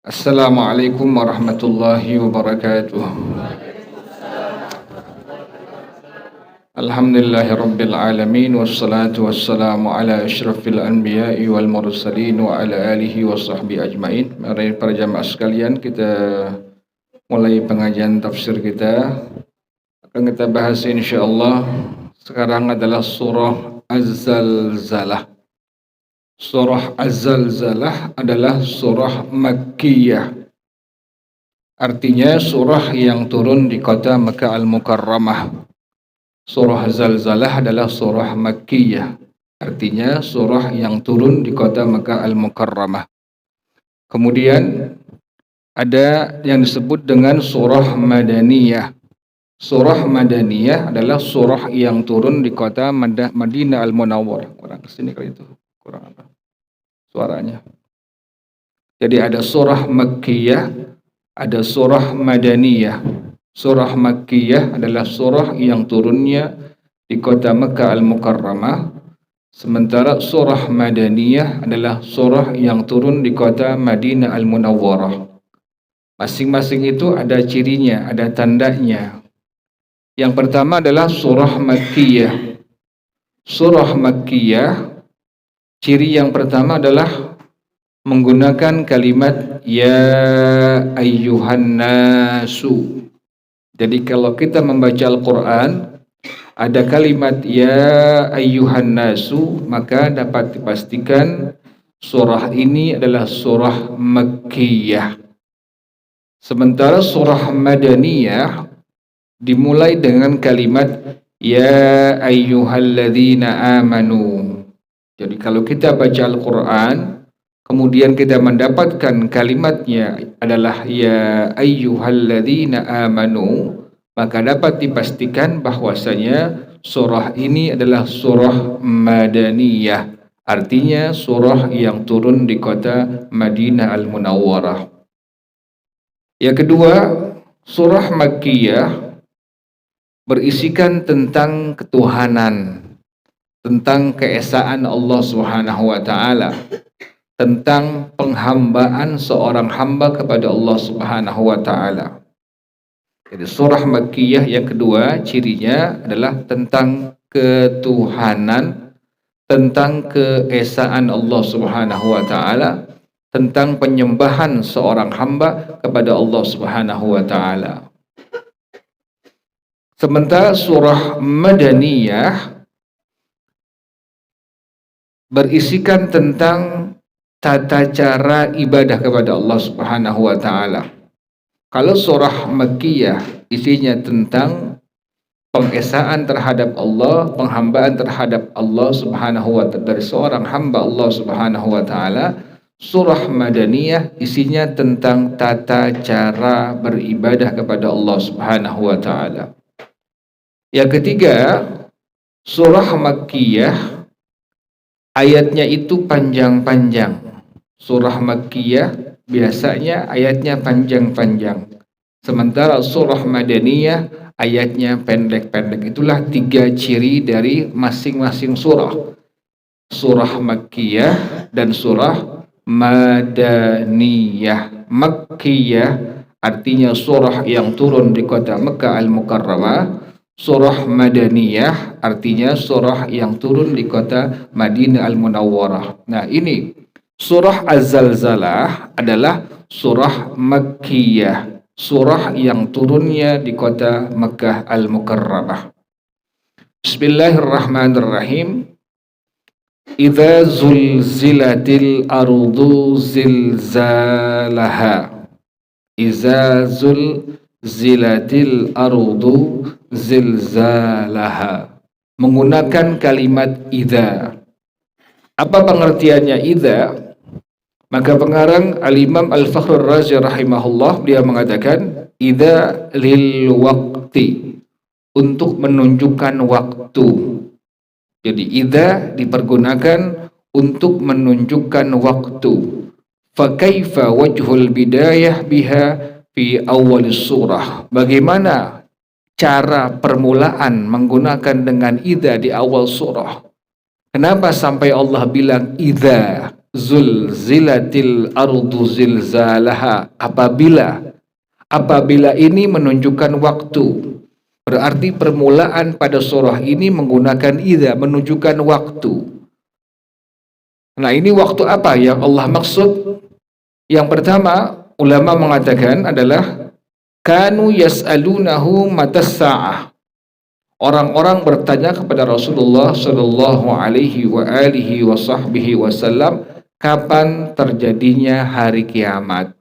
Assalamualaikum warahmatullahi wabarakatuh. Alhamdulillahirabbil alamin wassalatu wassalamu ala asyrafil anbiya'i wal mursalin wa ala alihi washabbihi ajmain. Mari para jamaah sekalian, kita mulai pengajian tafsir kita. Akan kita bahas insyaallah sekarang adalah surah Az-Zalzalah. Surah Az-Zalzalah adalah surah Makkiyah. Artinya surah yang turun di kota Makkah Al-Mukarramah. Surah Zalzalah adalah surah Makkiyah. Artinya surah yang turun di kota Makkah Al-Mukarramah. Kemudian ada yang disebut dengan surah Madaniyah. Surah Madaniyah adalah surah yang turun di kota Madinah Al-Munawwarah. Kurang kesini kali itu. Kurang apa? Suaranya. Jadi ada surah Makkiyah, ada surah Madaniyah. Surah Makkiyah adalah surah yang turunnya di kota Makkah Al-Mukarramah, sementara surah Madaniyah adalah surah yang turun di kota Madinah Al-Munawwarah. Masing-masing itu ada cirinya, ada tandanya. Yang pertama adalah surah Makkiyah. Surah Makkiyah, ciri yang pertama adalah menggunakan kalimat ya ayyuhan nasu. Jadi kalau kita membaca Al-Quran ada kalimat ya ayyuhan nasu, maka dapat dipastikan surah ini adalah surah Makkiyah. Sementara surah Madaniyah dimulai dengan kalimat ya ayyuhalladzina amanu. Jadi kalau kita baca Al-Quran, kemudian kita mendapatkan kalimatnya adalah ya ayyuhalladzina amanu, maka dapat dipastikan bahwasanya surah ini adalah surah Madaniyah. Artinya surah yang turun di kota Madinah Al-Munawwarah. Yang kedua, surah Makkiyah berisikan tentang ketuhanan, tentang keesaan Allah Subhanahu wa taala, tentang penghambaan seorang hamba kepada Allah Subhanahu wa taala. Jadi surah Makkiyah yang kedua cirinya adalah tentang ketuhanan, tentang keesaan Allah Subhanahu wa taala, tentang penyembahan seorang hamba kepada Allah Subhanahu wa taala. Sementara surah Madaniyah berisikan tentang tata cara ibadah kepada Allah Subhanahu wa taala. Kalau surah Makkiyah isinya tentang pengesaan terhadap Allah, penghambaan terhadap Allah Subhanahu wa taala dari seorang hamba Allah Subhanahu wa taala, surah Madaniyah isinya tentang tata cara beribadah kepada Allah Subhanahu wa taala. Yang ketiga, surah Makkiyah ayatnya itu panjang-panjang. Surah Makkiyah biasanya ayatnya panjang-panjang. Sementara surah Madaniyah ayatnya pendek-pendek. Itulah tiga ciri dari masing-masing surah. Surah Makkiyah dan surah Madaniyah. Makkiyah artinya surah yang turun di kota Makkah Al-Mukarramah. Surah Madaniyah artinya surah yang turun di kota Madinah Al-Munawwarah. Nah, ini surah Az-Zalzalah adalah surah Makkiyah, surah yang turunnya di kota Makkah Al-Mukarramah. Bismillahirrahmanirrahim. Idza zulzilatil ardu zilzalaha. Idza zilatil ardu zilzalaha. Menggunakan kalimat idza. Apa pengertiannya idza? Maka pengarang Al-Imam Al-Fakhrur Razi rahimahullah, dia mengatakan idza lil waqti, untuk menunjukkan waktu. Jadi idza dipergunakan untuk menunjukkan waktu. Fa kaifa wajhul bidayah biha fi awal surah. Bagaimana cara permulaan menggunakan dengan idza di awal surah? Kenapa sampai Allah bilang idza? zulzilatil ardu zilzalaha. Apabila ini menunjukkan waktu. Berarti permulaan pada surah ini menggunakan idza, menunjukkan waktu. Nah, ini waktu apa yang Allah maksud? Yang pertama, ulama mengatakan adalah kanu yas'alunahu matas sa'ah. Orang-orang bertanya kepada Rasulullah sallallahu alaihi wa alihi wa sahbihi wasallam, kapan terjadinya hari kiamat.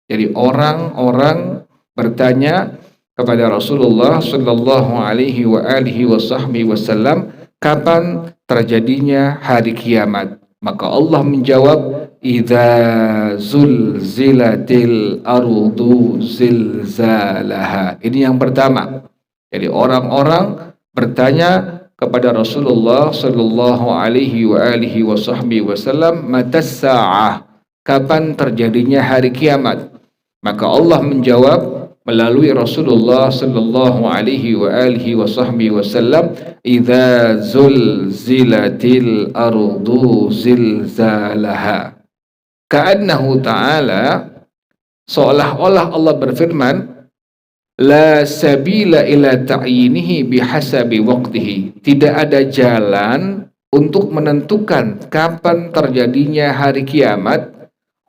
Jadi orang-orang bertanya kepada Rasulullah sallallahu alaihi wa alihi wa sahbihi wasallam, kapan terjadinya hari kiamat. Maka Allah menjawab, idza zulzilatil ardu zilzalaha. Ini yang pertama. Jadi orang-orang bertanya kepada Rasulullah sallallahu alaihi wa alihi wa sahbihi wasallam, matas sa'ah, kapan terjadinya hari kiamat. Maka Allah menjawab melalui Rasulullah sallallahu alaihi wa alihi wa sahbihi wasallam, idza zulzilatil ardu zilzalaha. Ka'annahu ta'ala, seolah-olah Allah berfirman, la sabila ila ta'yinihi bihasabi waqtihi. Tidak ada jalan untuk menentukan kapan terjadinya hari kiamat,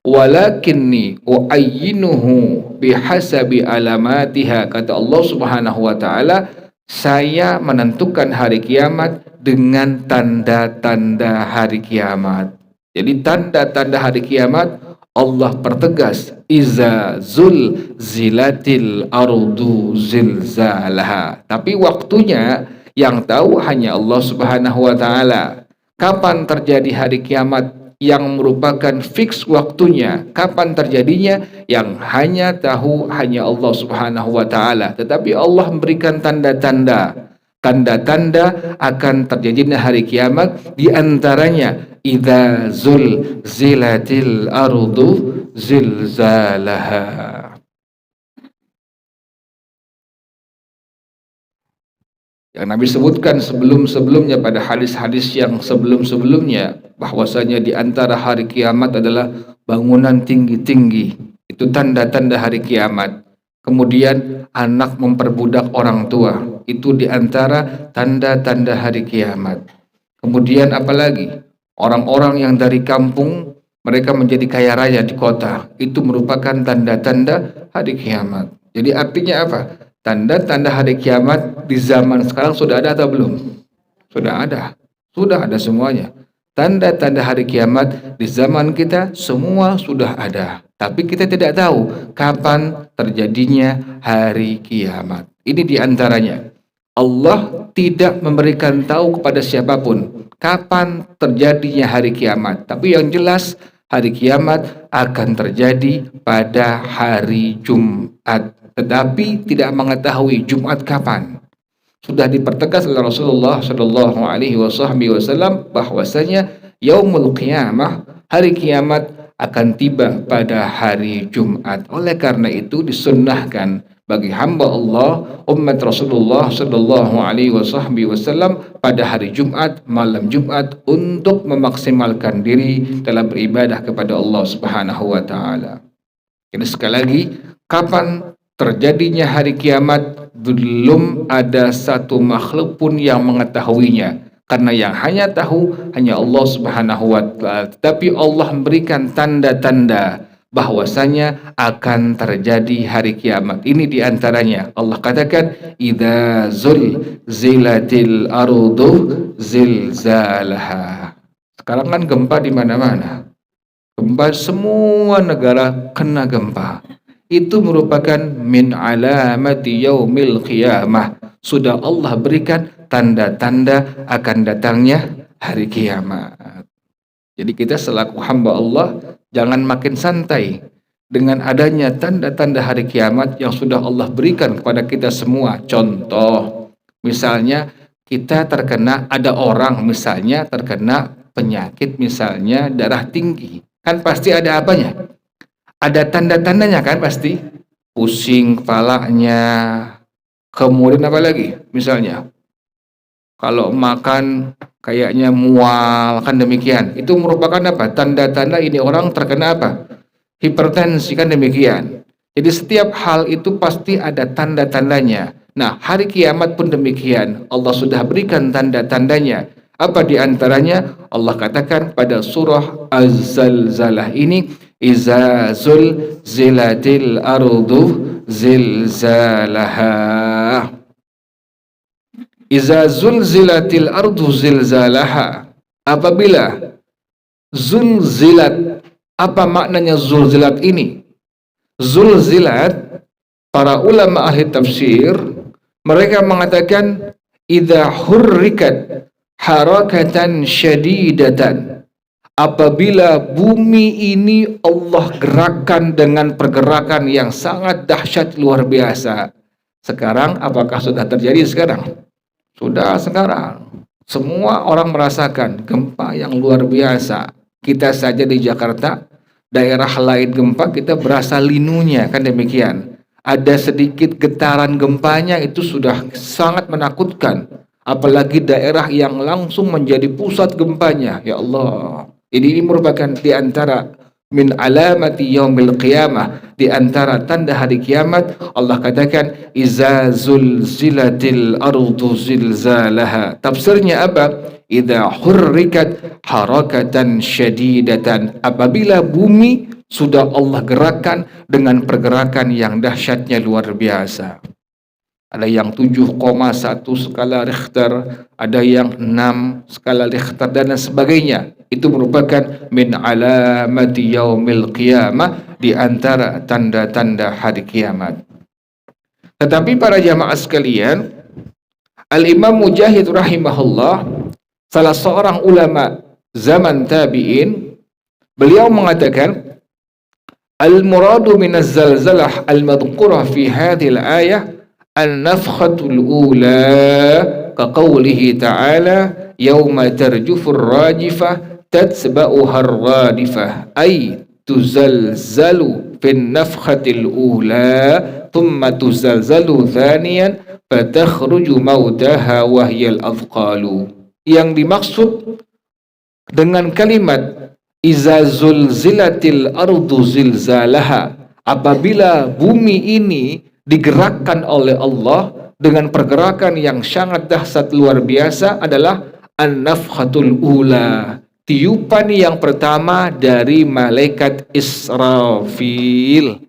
walakinni uayyinuhu bihasabi alamatiha. Kata Allah Subhanahu wa taala, saya menentukan hari kiamat dengan tanda-tanda hari kiamat. Jadi tanda-tanda hari kiamat Allah pertegas, iza zulzilatil ardu zilzalaha. Tapi waktunya yang tahu hanya Allah Subhanahu wa taala. Kapan terjadi hari kiamat yang merupakan fix waktunya, kapan terjadinya yang hanya tahu hanya Allah Subhanahu wa taala. Tetapi Allah memberikan tanda-tanda akan terjadinya hari kiamat, di antaranya idza zulzilatil ardu zilzalaha. Yang Nabi sebutkan sebelum-sebelumnya pada hadis-hadis yang sebelum-sebelumnya, bahwasanya di antara hari kiamat adalah bangunan tinggi-tinggi. Itu tanda-tanda hari kiamat. Kemudian anak memperbudak orang tua. Itu di antara tanda-tanda hari kiamat. Kemudian apalagi? Orang-orang yang dari kampung mereka menjadi kaya raya di kota. Itu merupakan tanda-tanda hari kiamat. Jadi artinya apa? Tanda-tanda hari kiamat di zaman sekarang sudah ada atau belum? Sudah ada. Sudah ada semuanya. Tanda-tanda hari kiamat di zaman kita semua sudah ada. Tapi kita tidak tahu kapan terjadinya hari kiamat. Ini di antaranya. Allah tidak memberikan tahu kepada siapapun kapan terjadinya hari kiamat. Tapi yang jelas hari kiamat akan terjadi pada hari Jumat. Tetapi tidak mengetahui Jumat kapan. Sudah dipertegas oleh Rasulullah Shallallahu Alaihi Wasallam bahwasanya yaumul qiyamah, hari kiamat akan tiba pada hari Jumat. Oleh karena itu disunnahkan bagi hamba Allah, umat Rasulullah Shallallahu Alaihi Wasallam pada hari Jumat, malam Jumat, untuk memaksimalkan diri dalam beribadah kepada Allah Subhanahu Wa Taala. Jadi sekali lagi, kapan terjadinya hari kiamat belum ada satu makhluk pun yang mengetahuinya, karena yang hanya tahu hanya Allah Subhanahu wa taala. Tetapi Allah memberikan tanda-tanda bahwasanya akan terjadi hari kiamat. Ini diantaranya Allah katakan idza zulzilatil ardu zilzalaha. Sekarang kan gempa di mana-mana. Gempa, semua negara kena gempa. Itu merupakan min alamati yaumil qiyamah. Sudah Allah berikan tanda-tanda akan datangnya hari kiamat. Jadi kita selaku hamba Allah jangan makin santai dengan adanya tanda-tanda hari kiamat yang sudah Allah berikan kepada kita semua. Contoh, misalnya kita terkena, ada orang misalnya terkena penyakit misalnya darah tinggi. Kan pasti ada apanya? Ada tanda-tandanya kan pasti. Pusing kepalanya. Kemudian apa lagi? Misalnya Kalau makan kayaknya mual, kan demikian. Itu merupakan apa? Tanda-tanda ini orang terkena apa? Hipertensi, kan demikian. Jadi setiap hal itu pasti ada tanda-tandanya. Nah, hari kiamat pun demikian. Allah sudah berikan tanda-tandanya. Apa di antaranya? Allah katakan pada surah Az-Zalzalah ini, Iza zulzilatil ardu zilzalaha. Iza zulzilatil ardu zilzalaha. Apabila zulzilat, apa maknanya zulzilat ini? Zulzilat, para ulama ahli tafsir mereka mengatakan idza hurrikat harakatan syadidatan, apabila bumi ini Allah gerakkan dengan pergerakan yang sangat dahsyat luar biasa. Sekarang apakah sudah terjadi sekarang? Sudah sekarang. Semua orang merasakan gempa yang luar biasa. Kita saja di Jakarta, daerah lain gempa kita berasa linunya, kan demikian. Ada sedikit getaran gempanya itu sudah sangat menakutkan. Apalagi daerah yang langsung menjadi pusat gempanya. Ya Allah. Ini merupakan di antara min alamati yaumil qiyamah, di antara tanda hari kiamat. Allah katakan iza zulzilatil ardu zilzalaha. Tafsirnya apa? Idza hurrikat harakatan syadidatan, apabila bumi sudah Allah gerakkan dengan pergerakan yang dahsyatnya luar biasa. Ada yang 7,1 skala Richter, ada yang 6 skala Richter dan sebagainya. Itu merupakan min alamati yaumil qiyamah, di antara tanda-tanda hari kiamat. Tetapi para jamaah sekalian, Al-Imam Mujahid rahimahullah, salah seorang ulama zaman tabi'in, beliau mengatakan al-muradu minaz zalzalah al-madhkurah fi hadhil ayah an-nafkhatul ula, kaqawlihi ta'ala yawma tarjufur rajifah tatba'uha ar-radifah, ay tuzalzalu fin nafkhatil ula thumma tuzalzalu thaniyan fatakhruju mautaha wahyal adhqalu. Yang dimaksud dengan kalimat iza zulzilatil ardu zilzalaha, apabila bumi ini digerakkan oleh Allah dengan pergerakan yang sangat dahsyat luar biasa, adalah an-nafkhatul ula, tiupan yang pertama dari malaikat Israfil.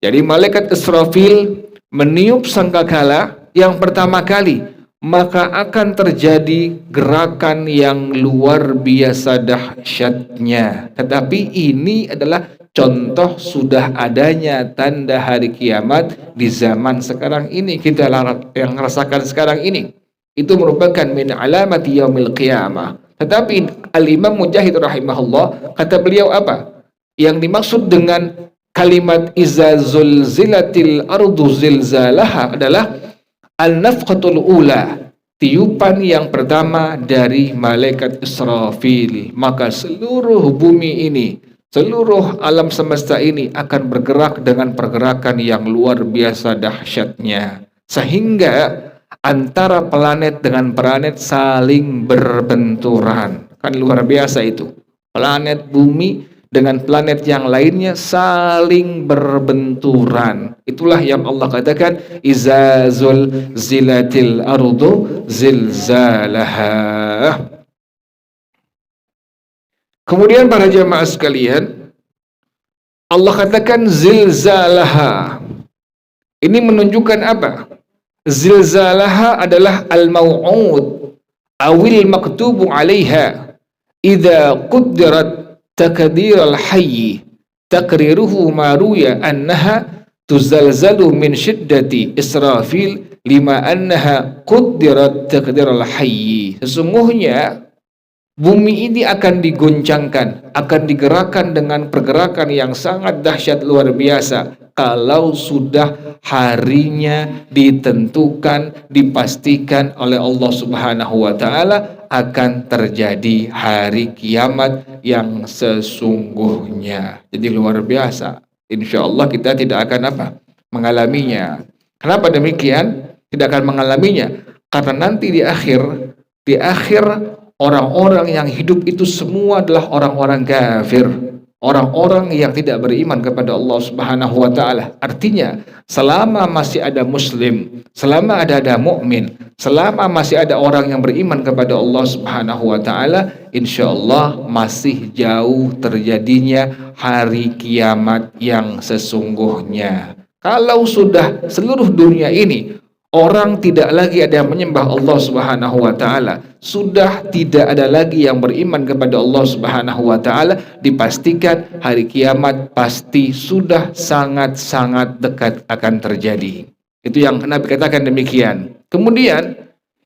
Jadi malaikat Israfil meniup sangkakala yang pertama kali, maka akan terjadi gerakan yang luar biasa dahsyatnya. Tetapi ini adalah contoh sudah adanya tanda hari kiamat di zaman sekarang ini, kita yang merasakan sekarang ini. Itu merupakan min alamati yaumil qiyamah. Tetapi Al-Imam Mujahid rahimahullah, kata beliau apa? Yang dimaksud dengan kalimat iza zulzilatil ardu zilzalaha adalah al-nafqatul ula, tiupan yang pertama dari malaikat Israfil. Maka seluruh bumi ini, seluruh alam semesta ini akan bergerak dengan pergerakan yang luar biasa dahsyatnya, sehingga antara planet dengan planet saling berbenturan. Kan luar biasa itu. Planet bumi dengan planet yang lainnya saling berbenturan. Itulah yang Allah katakan iza zulzilatil ardu zilzalaha. Kemudian para jamaah sekalian, Allah katakan zilzalaha. Ini menunjukkan apa? Zilzalaha adalah al-maw'ud awil maktubu 'alaiha idza quddirat takdir al-hayy takriruhu ma ruya annaha tuzalzalu min syiddati Israfil lima annaha quddirat takdir al-hayy. Sesungguhnya bumi ini akan diguncangkan, akan digerakkan dengan pergerakan yang sangat dahsyat luar biasa kalau sudah harinya ditentukan, dipastikan oleh Allah Subhanahu wa taala akan terjadi hari kiamat yang sesungguhnya. Jadi luar biasa. Insya Allah kita tidak akan apa? Mengalaminya. Kenapa demikian? Tidak akan mengalaminya. Karena nanti di akhir Di akhir, orang-orang yang hidup itu semua adalah orang-orang kafir, orang-orang yang tidak beriman kepada Allah Subhanahu wa taala. Artinya, selama masih ada muslim, selama ada mukmin, selama masih ada orang yang beriman kepada Allah Subhanahu wa taala, insyaallah masih jauh terjadinya hari kiamat yang sesungguhnya. Kalau sudah seluruh dunia ini orang tidak lagi ada yang menyembah Allah Subhanahu wa taala, sudah tidak ada lagi yang beriman kepada Allah Subhanahu wa taala, dipastikan hari kiamat pasti sudah sangat-sangat dekat akan terjadi. Itu yang Nabi katakan demikian. Kemudian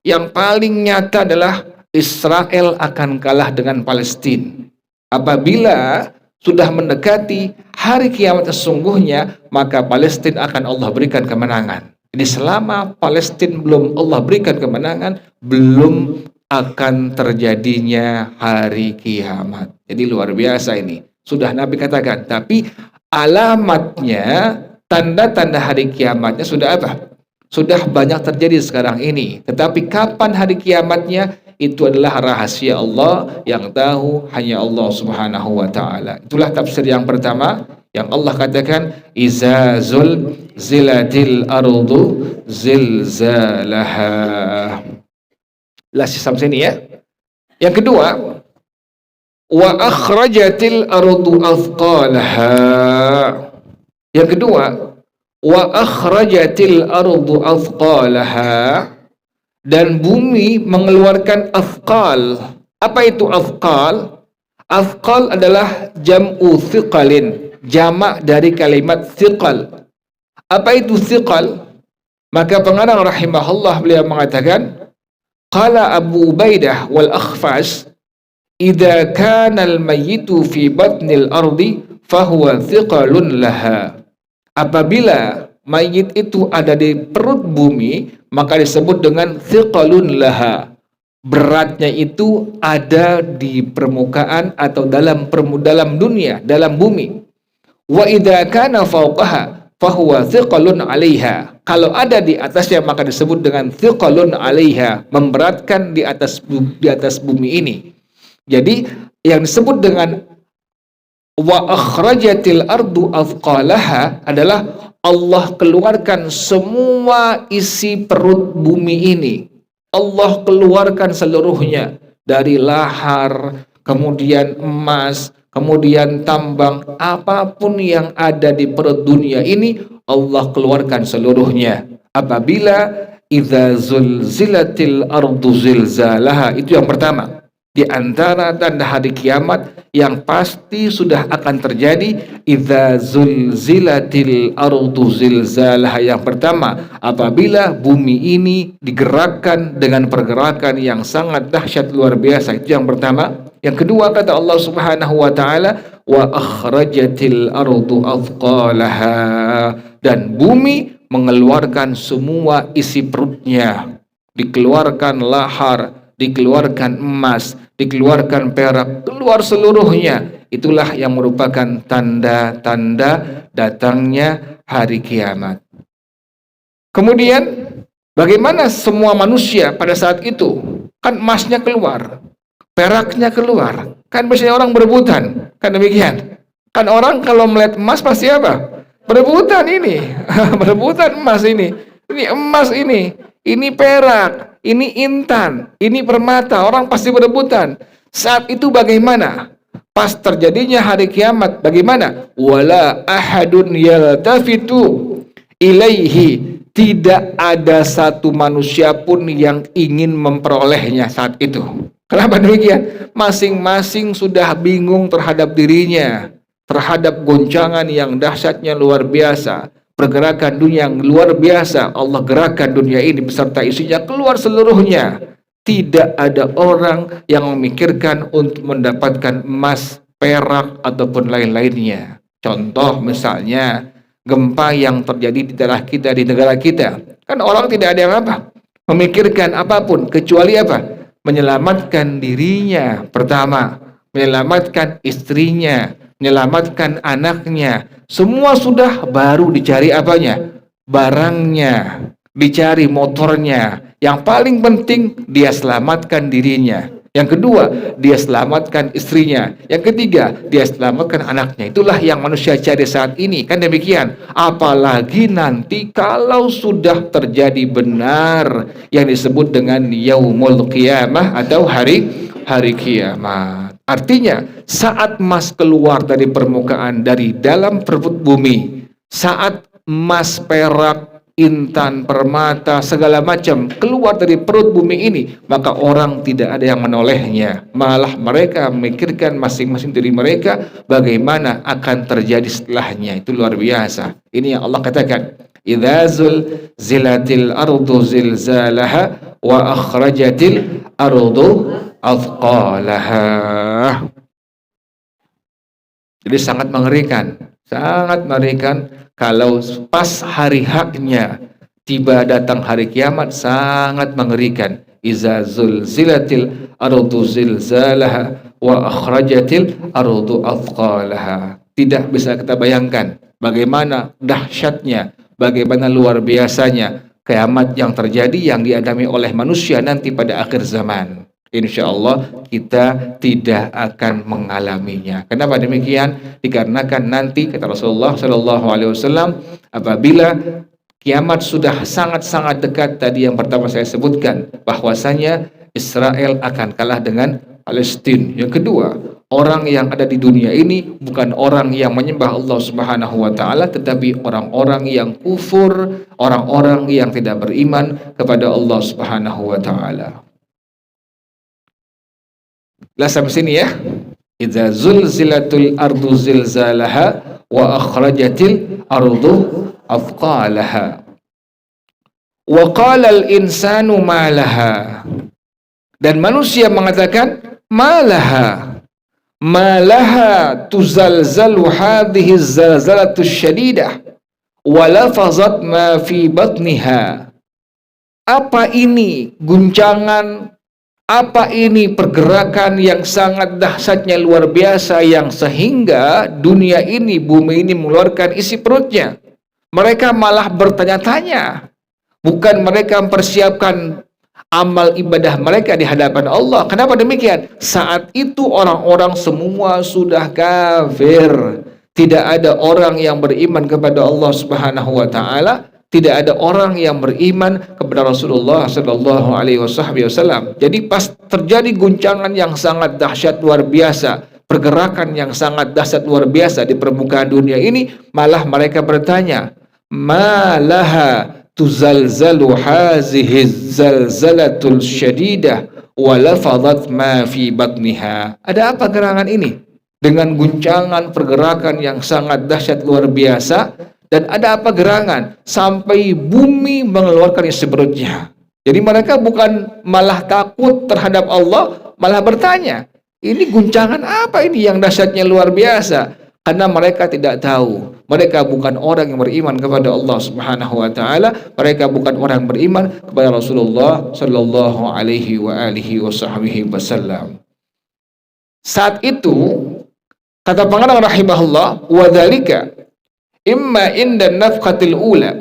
yang paling nyata adalah Israel akan kalah dengan Palestina. Apabila sudah mendekati hari kiamat sesungguhnya, maka Palestina akan Allah berikan kemenangan. Jadi selama Palestina belum Allah berikan kemenangan, belum akan terjadinya hari kiamat. Jadi luar biasa ini. Sudah Nabi katakan, tapi alamatnya, tanda-tanda hari kiamatnya sudah apa? Sudah banyak terjadi sekarang ini. Tetapi kapan hari kiamatnya? Itu adalah rahasia Allah, yang tahu hanya Allah Subhanahu wa taala. Itulah tafsir yang pertama yang Allah katakan, iza zilatil ardu zilzalaha. Sampai sini ya. Yang kedua, wa akhrajatil ardu athqalaha. Yang kedua, wa akhrajatil ardu athqalaha, dan bumi mengeluarkan athqal. Apa itu athqal? Athqal adalah jam'u thiqalin, jamak dari kalimat thiqal. Apa itu thiqal? Maka pengarang rahimahullah beliau mengatakan, qala Abu Ubaidah wal Akhfas, idza kana al-mayyitu fi batnil ardi fahuwa thiqalun laha. Apabila mayit itu ada di perut bumi, maka disebut dengan thiqalun laha. Beratnya itu ada di permukaan atau dalam dunia, dalam bumi. Wa idza kana fawqaha fahuwa thiqalun 'alaiha. Kalau ada di atasnya maka disebut dengan thiqalun 'alaiha, memberatkan di atas bumi ini. Jadi yang disebut dengan wa akhrajatil ardu athqalaha adalah Allah keluarkan semua isi perut bumi ini. Allah keluarkan seluruhnya, dari lahar, kemudian emas, kemudian tambang, apapun yang ada di perut dunia ini Allah keluarkan seluruhnya. Apabila idza zulzilatil ardu zilzalaha, itu yang pertama. Di antara tanda hari kiamat yang pasti sudah akan terjadi, idza zulzilatil ardu zilzalaha. Yang pertama, apabila bumi ini digerakkan dengan pergerakan yang sangat dahsyat luar biasa. Itu yang pertama. Yang kedua, kata Allah Subhanahu wa taala, wa akhrajatil ardu athqalaha, dan bumi mengeluarkan semua isi perutnya. Dikeluarkan lahar, dikeluarkan emas, dikeluarkan perak, keluar seluruhnya. Itulah yang merupakan tanda-tanda datangnya hari kiamat. Kemudian bagaimana semua manusia pada saat itu? Kan emasnya keluar, peraknya keluar, kan biasanya orang berebutan, kan demikian. Kan orang kalau melihat emas pasti apa? Berebutan ini, berebutan emas ini emas ini perak, ini intan, ini permata, orang pasti berebutan. Saat itu bagaimana? Pas terjadinya hari kiamat, bagaimana? Wala ahadun yaltafitu ilaihi, tidak ada satu manusia pun yang ingin memperolehnya saat itu. Kenapa demikian? Masing-masing sudah bingung terhadap dirinya, terhadap goncangan yang dahsyatnya luar biasa. Pergerakan dunia yang luar biasa, Allah gerakkan dunia ini beserta isinya keluar seluruhnya. Tidak ada orang yang memikirkan untuk mendapatkan emas, perak, ataupun lain-lainnya. Contoh misalnya, gempa yang terjadi di daerah kita, di negara kita. Kan orang tidak ada yang apa? Memikirkan apapun, kecuali apa? Menyelamatkan dirinya pertama, menyelamatkan istrinya, menyelamatkan anaknya. Semua sudah, baru dicari apanya? Barangnya. dicari motornya. Yang paling penting dia selamatkan dirinya. Yang kedua, dia selamatkan istrinya. Yang ketiga, dia selamatkan anaknya. Itulah yang manusia cari saat ini. Kan demikian. Apalagi nanti kalau sudah terjadi benar yang disebut dengan yaumul qiyamah atau hari kiamat. Artinya, saat emas keluar dari permukaan, dari dalam perut bumi, saat emas, perak, intan, permata, segala macam keluar dari perut bumi ini, maka orang tidak ada yang menolehnya. Malah mereka memikirkan masing-masing diri mereka bagaimana akan terjadi setelahnya. Itu luar biasa. Ini yang Allah katakan, idza zulzilatil ardu zilzalaha wa akhrajatil ardu athqalaha. Jadi sangat mengerikan kalau pas hari haknya tiba datang hari kiamat, sangat mengerikan. Iza zulzilatil ardu zilzalaha wa akhrajatil ardu athqalaha. Tidak bisa kita bayangkan bagaimana dahsyatnya, bagaimana luar biasanya kiamat yang terjadi, yang dialami oleh manusia nanti pada akhir zaman. Insya Allah kita tidak akan mengalaminya. Kenapa demikian? Dikarenakan nanti kata Rasulullah Shallallahu Alaihi Wasallam, apabila kiamat sudah sangat-sangat dekat, tadi yang pertama saya sebutkan bahwasanya Israel akan kalah dengan Palestina. Yang kedua, orang yang ada di dunia ini bukan orang yang menyembah Allah Subhanahu Wa Taala, tetapi orang-orang yang kufur, orang-orang yang tidak beriman kepada Allah Subhanahu Wa Taala. Lah sampai sini ya. Idza zulzilatul ardu zilzalaha wa akhrajatil ardu athqalaha. Wa qala al-insanu ma laha. Dan manusia mengatakan ma laha. Ma laha tuzalzalu hadhihi zalzalatu syadidah wa lafazat ma fi batniha. Apa ini guncangan, apa ini pergerakan yang sangat dahsyatnya, luar biasa, yang sehingga dunia ini, bumi ini mengeluarkan isi perutnya. Mereka malah bertanya-tanya. Bukan mereka mempersiapkan amal ibadah mereka di hadapan Allah. Kenapa demikian? Saat itu orang-orang semua sudah kafir. Tidak ada orang yang beriman kepada Allah Subhanahu wa Ta'ala. Tidak ada orang yang beriman kepada Rasulullah Sallallahu Alaihi Wasallam. Jadi pas terjadi guncangan yang sangat dahsyat luar biasa, pergerakan yang sangat dahsyat luar biasa di permukaan dunia ini, malah mereka bertanya, ma laha tuzalzalu hazihi zalzalatul syadidah wa lafadat ma fi batniha. Ada apa gerangan ini? Dengan guncangan pergerakan yang sangat dahsyat luar biasa. Dan ada apa gerangan sampai bumi mengeluarkan isi perutnya. Jadi mereka bukan malah takut terhadap Allah, malah bertanya, ini guncangan apa ini yang dahsyatnya luar biasa? Karena mereka tidak tahu. Mereka bukan orang yang beriman kepada Allah Subhanahu wa Ta'ala. Mereka bukan orang yang beriman kepada Rasulullah Sallallahu Alaihi Wasallam. Saat itu kata pengarang rahimahullah, wa dzalika imma inda nafqatil ula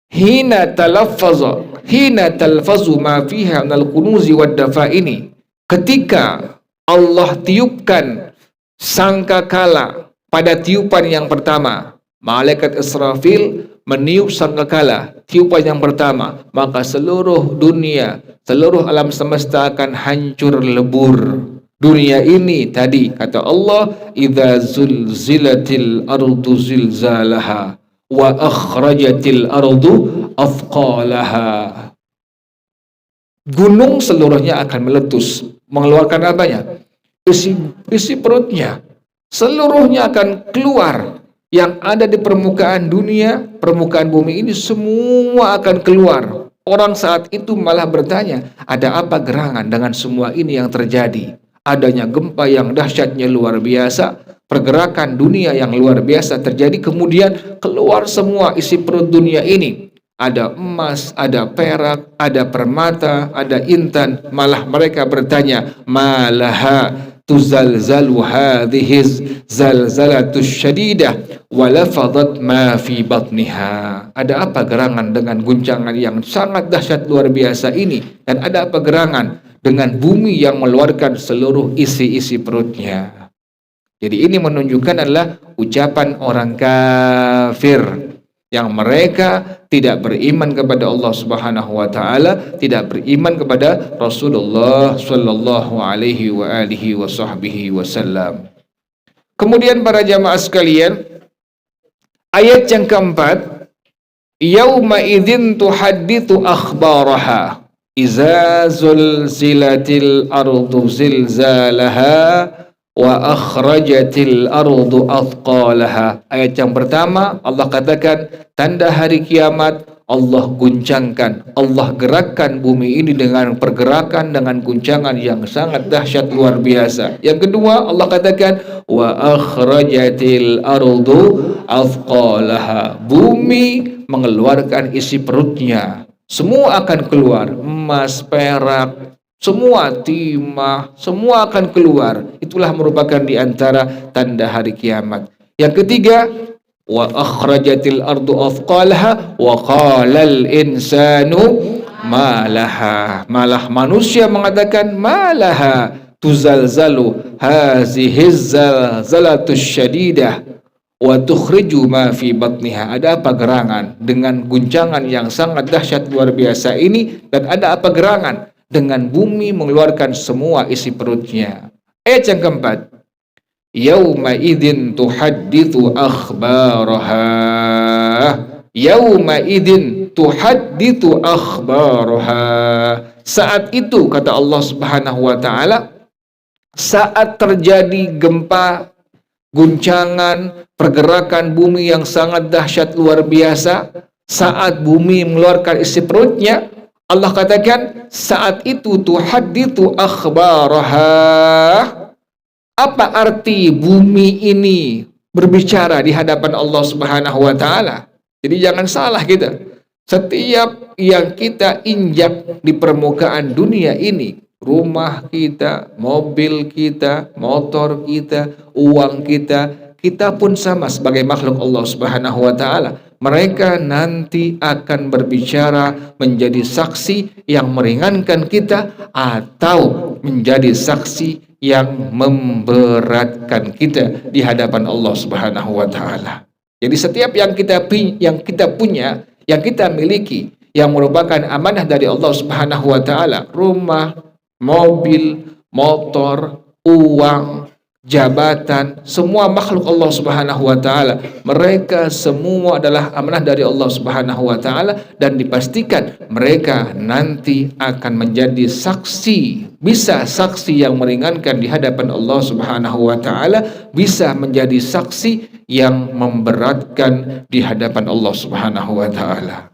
hina talfazu ma fiha minal kunuzi wad dafaini. Ketika Allah tiupkan sangkakala pada tiupan yang pertama, malaikat Israfil meniup sangkakala, tiupan yang pertama, maka seluruh dunia, seluruh alam semesta akan hancur lebur. Dunia ini tadi kata Allah, idza zulzilatil ardu zilzalaha wa akhrajatil ardu athqalaha. Gunung seluruhnya akan meletus, mengeluarkan apanya? Isi perutnya. Seluruhnya akan keluar. Yang ada di permukaan dunia, permukaan bumi ini semua akan keluar. Orang saat itu malah bertanya, ada apa gerangan dengan semua ini yang terjadi? Adanya gempa yang dahsyatnya luar biasa, pergerakan dunia yang luar biasa terjadi, kemudian keluar semua isi perut dunia ini. Ada emas, ada perak, ada permata, ada intan. Malah mereka bertanya, malaha tuzalzalu hadhihi zalzalatus syadidah walafadat ma fi batniha. Ada apa gerangan dengan guncangan yang sangat dahsyat luar biasa ini? Dan ada apa gerangan dengan bumi yang mengeluarkan seluruh isi-isi perutnya? Jadi ini menunjukkan adalah ucapan orang kafir yang mereka tidak beriman kepada Allah Subhanahu wa taala, tidak beriman kepada Rasulullah sallallahu alaihi wa alihi wasallam. Kemudian para jamaah sekalian, ayat yang keempat, yauma idzin tuhadditsu akhbaraha iza zulzilatil ardu zilzalaha wa akhrajatil ardu athqalaha. Ayat yang pertama Allah katakan tanda hari kiamat, Allah guncangkan, Allah gerakkan bumi ini dengan pergerakan, dengan guncangan yang sangat dahsyat luar biasa. Yang kedua Allah katakan wa akhrajatil ardu athqalaha. Bumi mengeluarkan isi perutnya. Semua akan keluar, emas, perak, semua timah, semua akan keluar. Itulah merupakan di antara tanda hari kiamat. Yang ketiga, wa akhrajatil ardu athqalaha wa qalal insanu malaha. Malah manusia mengatakan malaha tuzalzalu hazihiz zalzalatus syadidah wa tukhriju ma fi batniha. Ada apa gerangan dengan guncangan yang sangat dahsyat luar biasa ini, dan ada apa gerangan dengan bumi mengeluarkan semua isi perutnya. Ayat yang keempat, yauma idzin tuhadditsu akhbaraha. Yauma idzin tuhadditsu akhbaraha. Saat itu kata Allah Subhanahu wa taala, saat terjadi gempa, guncangan, pergerakan bumi yang sangat dahsyat luar biasa, saat bumi mengeluarkan isi perutnya, Allah katakan saat itu tuhadditsu akhbaraha. Apa arti bumi ini berbicara di hadapan Allah Subhanahu wa taala? Jadi jangan salah kita. Setiap yang kita injak di permukaan dunia ini, rumah kita, mobil kita, motor kita, uang kita, kita pun sama sebagai makhluk Allah Subhanahu wa taala. Mereka nanti akan berbicara, menjadi saksi yang meringankan kita atau menjadi saksi yang memberatkan kita di hadapan Allah Subhanahu wa taala. Jadi setiap yang kita punya, yang kita miliki, yang merupakan amanah dari Allah Subhanahu wa taala, rumah, mobil, motor, uang, jabatan, semua makhluk Allah Subhanahu wa taala, mereka semua adalah amanah dari Allah Subhanahu wa taala, dan dipastikan mereka nanti akan menjadi saksi, bisa saksi yang meringankan di hadapan Allah Subhanahu wa taala, bisa menjadi saksi yang memberatkan di hadapan Allah Subhanahu wa taala.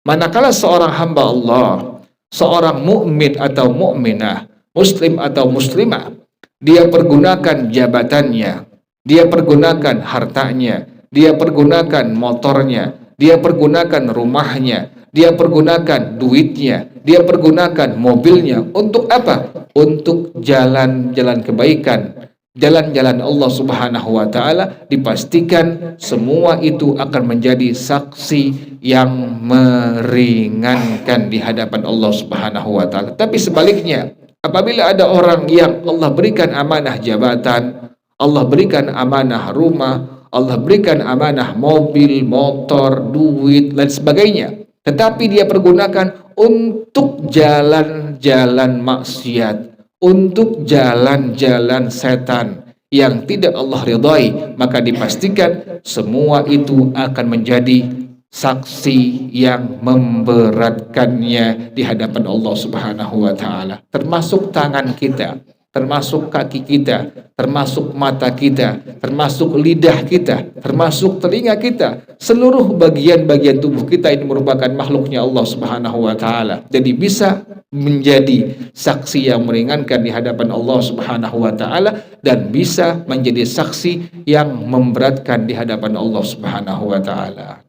Manakala seorang hamba Allah, seorang mukmin atau mukminah, muslim atau muslimah, dia pergunakan jabatannya, dia pergunakan hartanya, dia pergunakan motornya, dia pergunakan rumahnya, dia pergunakan duitnya, dia pergunakan mobilnya. Untuk apa? Untuk jalan-jalan kebaikan, jalan-jalan Allah Subhanahu wa taala. Dipastikan semua itu akan menjadi saksi yang meringankan di hadapan Allah Subhanahu wa taala. Tapi sebaliknya, apabila ada orang yang Allah berikan amanah jabatan, Allah berikan amanah rumah, Allah berikan amanah mobil, motor, duit, dan sebagainya, tetapi dia pergunakan untuk jalan-jalan maksiat, untuk jalan-jalan setan yang tidak Allah ridhai, maka dipastikan semua itu akan menjadi saksi yang memberatkannya di hadapan Allah Subhanahu wa taala. Termasuk tangan kita, termasuk kaki kita, termasuk mata kita, termasuk lidah kita, termasuk telinga kita. Seluruh bagian-bagian tubuh kita ini merupakan makhluknya Allah Subhanahu wa taala. Jadi bisa menjadi saksi yang meringankan di hadapan Allah Subhanahu wa taala, dan bisa menjadi saksi yang memberatkan di hadapan Allah Subhanahu wa taala.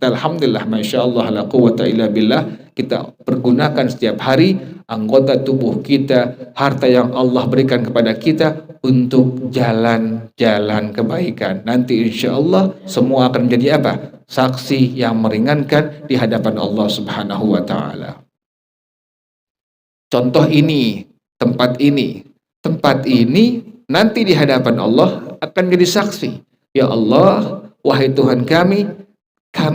Alhamdulillah, Masya Allah, la quwwata illa billah, kita pergunakan setiap hari anggota tubuh kita, harta yang Allah berikan kepada kita untuk jalan-jalan kebaikan. Nanti insya Allah semua akan menjadi apa? Saksi yang meringankan di hadapan Allah Subhanahu wa Ta'ala. Contoh ini, tempat ini nanti di hadapan Allah akan jadi saksi. Ya Allah, wahai Tuhan kami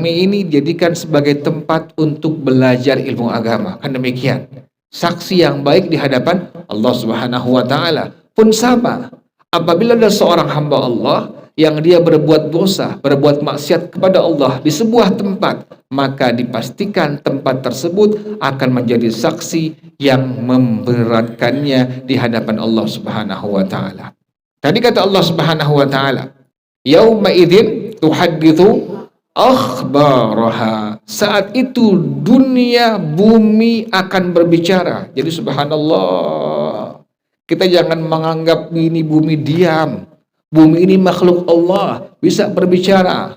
ini dijadikan sebagai tempat untuk belajar ilmu agama. Kan demikian. Saksi yang baik di hadapan Allah Subhanahu wa Ta'ala pun sama. Apabila ada seorang hamba Allah yang dia berbuat dosa, berbuat maksiat kepada Allah di sebuah tempat, maka dipastikan tempat tersebut akan menjadi saksi yang memberatkannya di hadapan Allah Subhanahu wa Ta'ala. Tadi kata Allah Subhanahu wa Ta'ala, yauma idzin tuhadditsu akhbaraha. Saat itu dunia, bumi akan berbicara. Jadi subhanallah, kita jangan menganggap ini bumi diam. Bumi ini makhluk Allah, bisa berbicara.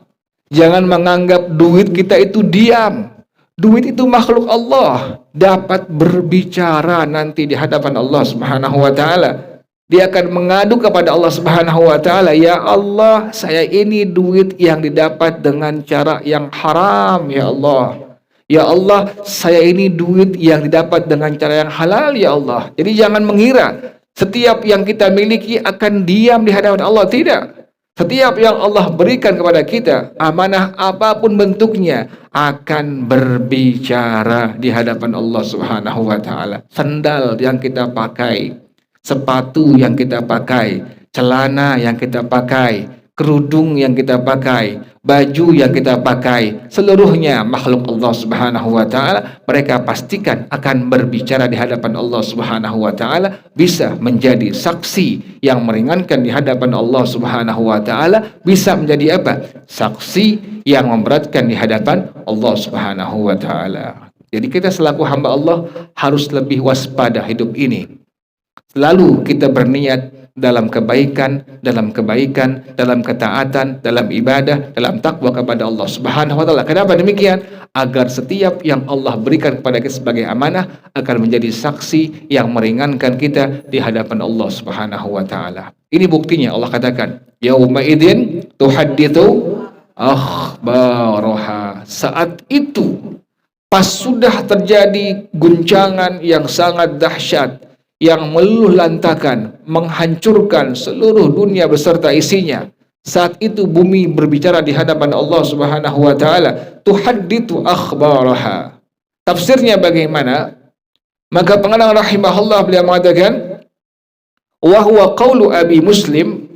Jangan menganggap duit kita itu diam. Duit itu makhluk Allah, dapat berbicara nanti di hadapan Allah Subhanahu wa Ta'ala. Dia akan mengadu kepada Allah Subhanahu wa Ta'ala, ya Allah, saya ini duit yang didapat dengan cara yang haram, ya Allah. Ya Allah, saya ini duit yang didapat dengan cara yang halal, ya Allah. Jadi jangan mengira setiap yang kita miliki akan diam di hadapan Allah. Tidak. Setiap yang Allah berikan kepada kita, amanah apapun bentuknya, akan berbicara di hadapan Allah Subhanahu wa Ta'ala. Sandal yang kita pakai, sepatu yang kita pakai, celana yang kita pakai, kerudung yang kita pakai, baju yang kita pakai, seluruhnya makhluk Allah Subhanahu wa Ta'ala, mereka pastikan akan berbicara di hadapan Allah Subhanahu wa Ta'ala, bisa menjadi saksi yang meringankan di hadapan Allah Subhanahu wa Ta'ala, bisa menjadi apa? Saksi yang memberatkan di hadapan Allah Subhanahu wa Ta'ala. Jadi kita selaku hamba Allah harus lebih waspada hidup ini. Lalu kita berniat dalam kebaikan, dalam ketaatan, dalam ibadah, dalam takwa kepada Allah Subhanahu wa Ta'ala. Kenapa demikian? Agar setiap yang Allah berikan kepada kita sebagai amanah akan menjadi saksi yang meringankan kita di hadapan Allah Subhanahu wa Ta'ala. Ini buktinya Allah katakan, yauma idzin tuhadditsu akhbaraha. Saat itu, pas sudah terjadi guncangan yang sangat dahsyat, yang meluluh lantakan, menghancurkan seluruh dunia beserta isinya. Saat itu bumi berbicara di hadapan Allah Subhanahu wa Ta'ala, tuhadditsu akhbaraha. Tafsirnya bagaimana? Maka pengarang rahimahullah beliau mengatakan, wa huwa qaulu Abi Muslim,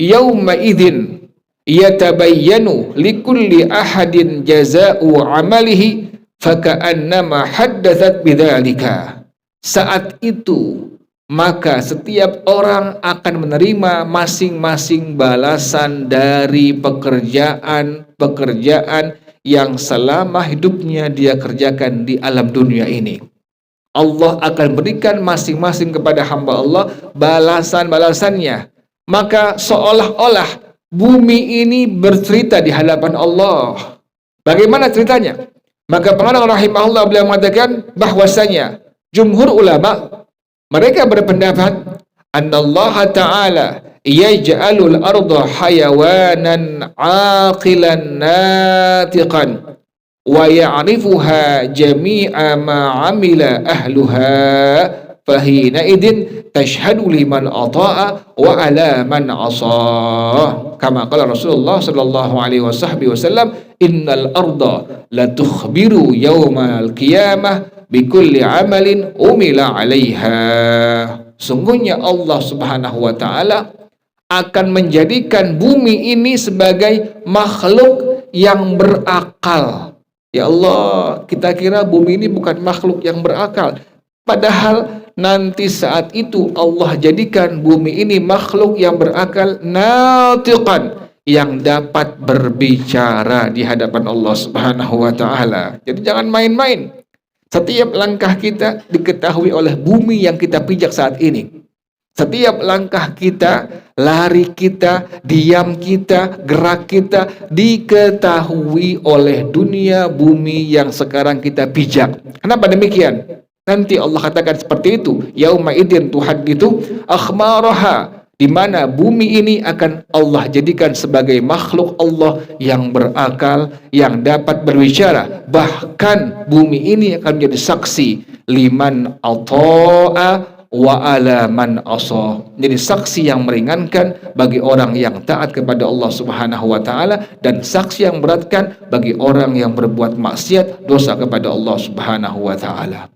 yauma idzin yatabayyanu likulli ahadin jazaa'u amalihi faka'annama haddatsat bidzalika. Saat itu, maka setiap orang akan menerima masing-masing balasan dari pekerjaan yang selama hidupnya dia kerjakan di alam dunia ini. Allah akan berikan masing-masing kepada hamba Allah balasan-balasannya. Maka seolah-olah bumi ini bercerita di hadapan Allah. Bagaimana ceritanya? Maka pengarang rahimahullah beliau mengatakan bahwasanya jumhur ulama mereka berpendapat annallaha ta'ala yaj'alul arda hayawanan aqilan natiqan wa ya'rifuha jami'a ma 'amila ahluha fahina idin tashhadu liman ata'a wa 'ala man 'asa. Kama qala Rasulullah sallallahu alaihi wasallam, innal arda la tukhbiru yaumal qiyamah bikulli amalin umila 'alaiha. Sungguhnya Allah Subhanahu wa Ta'ala akan menjadikan bumi ini sebagai makhluk yang berakal. Ya Allah, kita kira bumi ini bukan makhluk yang berakal. Padahal nanti saat itu Allah jadikan bumi ini makhluk yang berakal, natiqan, yang dapat berbicara di hadapan Allah Subhanahu wa Ta'ala. Jadi jangan main-main. Setiap langkah kita diketahui oleh bumi yang kita pijak saat ini. Setiap langkah kita, lari kita, diam kita, gerak kita diketahui oleh dunia bumi yang sekarang kita pijak. Kenapa demikian? Nanti Allah katakan seperti itu, yauma idzin tuhadditsu akhmaraha, di mana bumi ini akan Allah jadikan sebagai makhluk Allah yang berakal, yang dapat berbicara. Bahkan bumi ini akan menjadi saksi liman ata'a wa ala man asa. Jadi saksi yang meringankan bagi orang yang taat kepada Allah Subhanahu wa taala, dan saksi yang beratkan bagi orang yang berbuat maksiat dosa kepada Allah Subhanahu wa taala.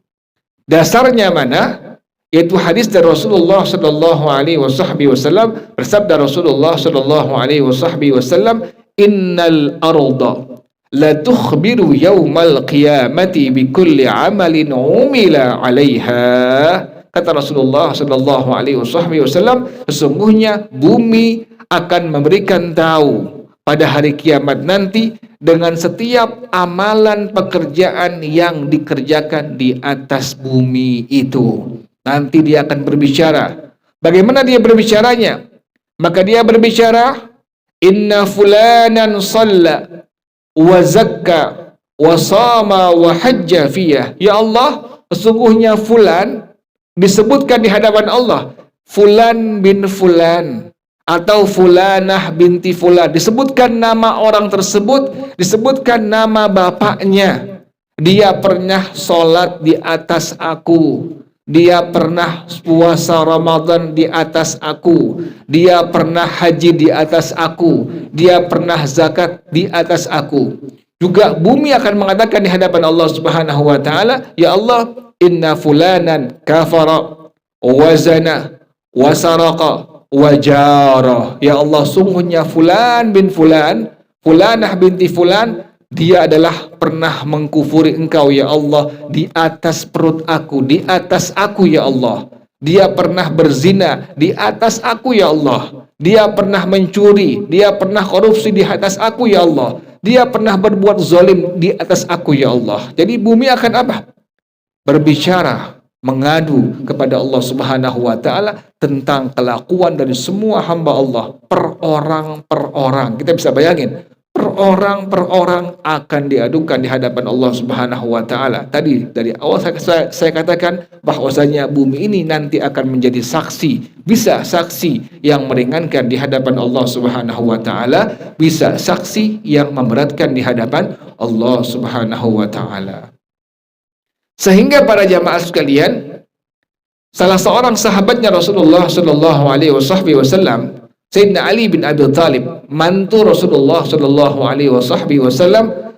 Dasarnya mana? Yaitu hadis dari Rasulullah sallallahu alaihi wasallam. Bersabda Rasulullah sallallahu alaihi wasallam, "Innal arda la tukhbiru yaumal qiyamati bi kulli amalin umila 'alaiha." Kata Rasulullah sallallahu alaihi wasallam, sesungguhnya bumi akan memberikan tahu pada hari kiamat nanti dengan setiap amalan pekerjaan yang dikerjakan di atas bumi itu. Nanti dia akan berbicara. Bagaimana dia berbicaranya? Maka dia berbicara, inna fulanan shalla wa zakka wa sama wa hajja fiyah. Ya Allah, sesungguhnya fulan disebutkan di hadapan Allah, fulan bin fulan atau fulanah binti fulan, disebutkan nama orang tersebut, disebutkan nama bapaknya. Dia pernah sholat di atas aku, dia pernah puasa Ramadan di atas aku, dia pernah haji di atas aku, dia pernah zakat di atas aku. Juga bumi akan mengatakan di hadapan Allah Subhanahu wa taala, ya Allah, inna fulanan kafara wa zana wa saraqa wajara. Ya Allah, sungguhnya fulan bin fulan, fulanah binti fulan, dia adalah pernah mengkufuri engkau ya Allah di atas perut aku, di atas aku ya Allah. Dia pernah berzina di atas aku ya Allah. Dia pernah mencuri, dia pernah korupsi di atas aku ya Allah. Dia pernah berbuat zalim di atas aku ya Allah. Jadi bumi akan apa? Berbicara, mengadu kepada Allah Subhanahu wa taala tentang kelakuan dari semua hamba Allah, per orang. Kita bisa bayangin, per orang akan diadukan di hadapan Allah Subhanahu wa taala. Tadi dari awal saya katakan bahwasanya bumi ini nanti akan menjadi saksi, bisa saksi yang meringankan di hadapan Allah Subhanahu wa taala, bisa saksi yang memberatkan di hadapan Allah Subhanahu wa taala. Sehingga para jamaah sekalian, salah seorang sahabatnya Rasulullah sallallahu alaihi wasallam, Sayyidina Ali bin Abi Thalib, mantu Rasulullah sallallahu alaihi wasallam,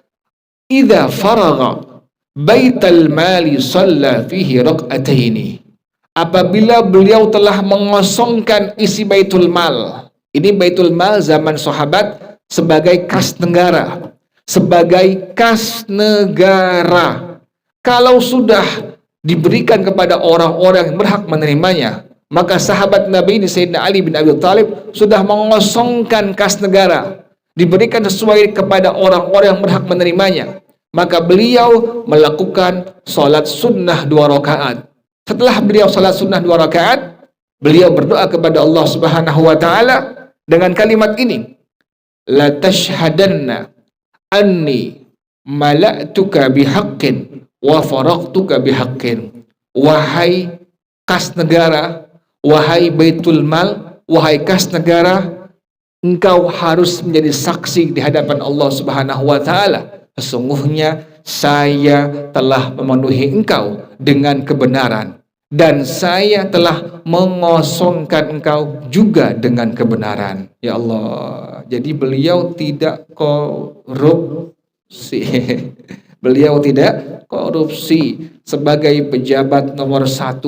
"Idza faragha baital mali shalla fihi rak'ataini." Apabila beliau telah mengosongkan isi baitul mal. Ini baitul mal zaman sahabat sebagai kas negara, sebagai kas negara. Kalau sudah diberikan kepada orang-orang yang berhak menerimanya, maka sahabat Nabi ini Sayyidina Ali bin Abi Thalib sudah mengosongkan kas negara, diberikan sesuai kepada orang-orang yang berhak menerimanya. Maka beliau melakukan sholat sunnah 2 rakaat. Setelah beliau sholat sunnah 2 rakaat, beliau berdoa kepada Allah Subhanahu wa taala dengan kalimat ini, la tashhadanna anni mala'tuka bihaqqin wa faraqtuka bihaqqin. Wahai kas negara, wahai baitul mal, wahai kas negara, engkau harus menjadi saksi di hadapan Allah Subhanahu wa taala. Sesungguhnya saya telah memenuhi engkau dengan kebenaran, dan saya telah mengosongkan engkau juga dengan kebenaran. Ya Allah, jadi beliau tidak korupsi. Beliau tidak korupsi. Sebagai pejabat nomor 1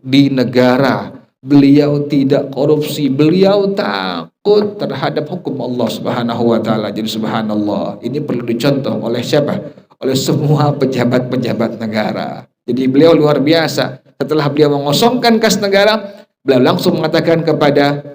di negara, beliau tidak korupsi. Beliau takut terhadap hukum Allah Subhanahu wa taala. Jadi subhanallah, ini perlu dicontoh oleh siapa? Oleh semua pejabat-pejabat negara. Jadi beliau luar biasa. Setelah beliau mengosongkan kas negara, beliau langsung mengatakan kepada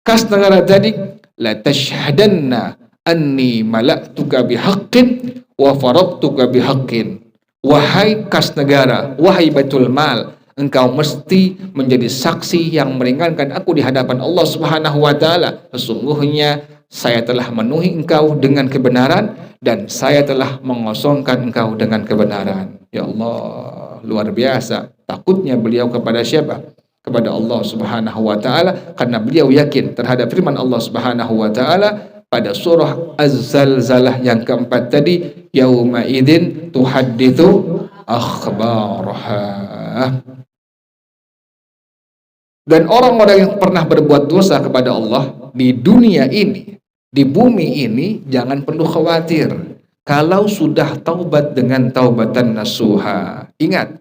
kas negara tadi, la tashhadanna anni mala'tuka bihaqqin wa faraqtuka bihaqqin. Wahai kas negara, wahai baitul mal, engkau mesti menjadi saksi yang meringankan aku di hadapan Allah Subhanahu wa taala. Sesungguhnya saya telah memenuhi engkau dengan kebenaran, dan saya telah mengosongkan engkau dengan kebenaran. Ya Allah, luar biasa. Takutnya beliau kepada siapa? Kepada Allah Subhanahu wa taala, karena beliau yakin terhadap firman Allah Subhanahu wa taala pada surah Az-Zalzalah yang keempat tadi, yauma idzin tuhadditsu akhbaraha. Dan orang-orang yang pernah berbuat dosa kepada Allah di dunia ini, di bumi ini, jangan perlu khawatir kalau sudah taubat dengan taubatan nasuha. Ingat,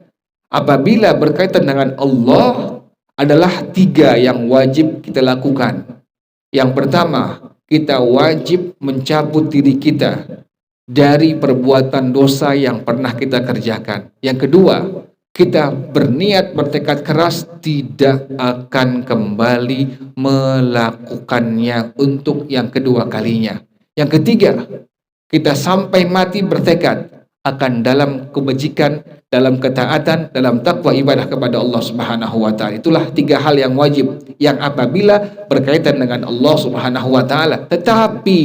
apabila berkaitan dengan Allah, adalah 3 yang wajib kita lakukan. Yang pertama, kita wajib mencabut diri kita dari perbuatan dosa yang pernah kita kerjakan. Yang kedua, kita berniat bertekad keras tidak akan kembali melakukannya untuk yang kedua kalinya. Yang ketiga, kita sampai mati bertekad akan dalam kebajikan, dalam ketaatan, dalam takwa ibadah kepada Allah Subhanahu wa taala. Itulah 3 hal yang wajib yang apabila berkaitan dengan Allah Subhanahu wa taala. Tetapi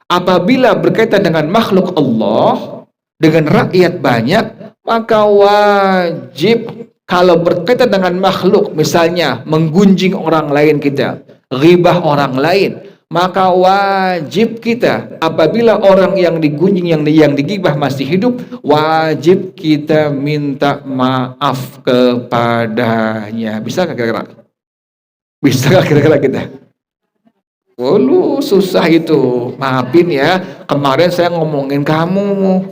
apabila berkaitan dengan makhluk Allah, dengan rakyat banyak, maka wajib kalau berkaitan dengan makhluk, misalnya menggunjing orang lain kita, ghibah orang lain, maka wajib kita apabila orang yang digunjing, yang digibah masih hidup, wajib kita minta maaf kepadanya. Bisa nggak kira-kira? Bisa nggak kira-kira kita? Oh, lu susah itu. Maafin ya, kemarin saya ngomongin kamu.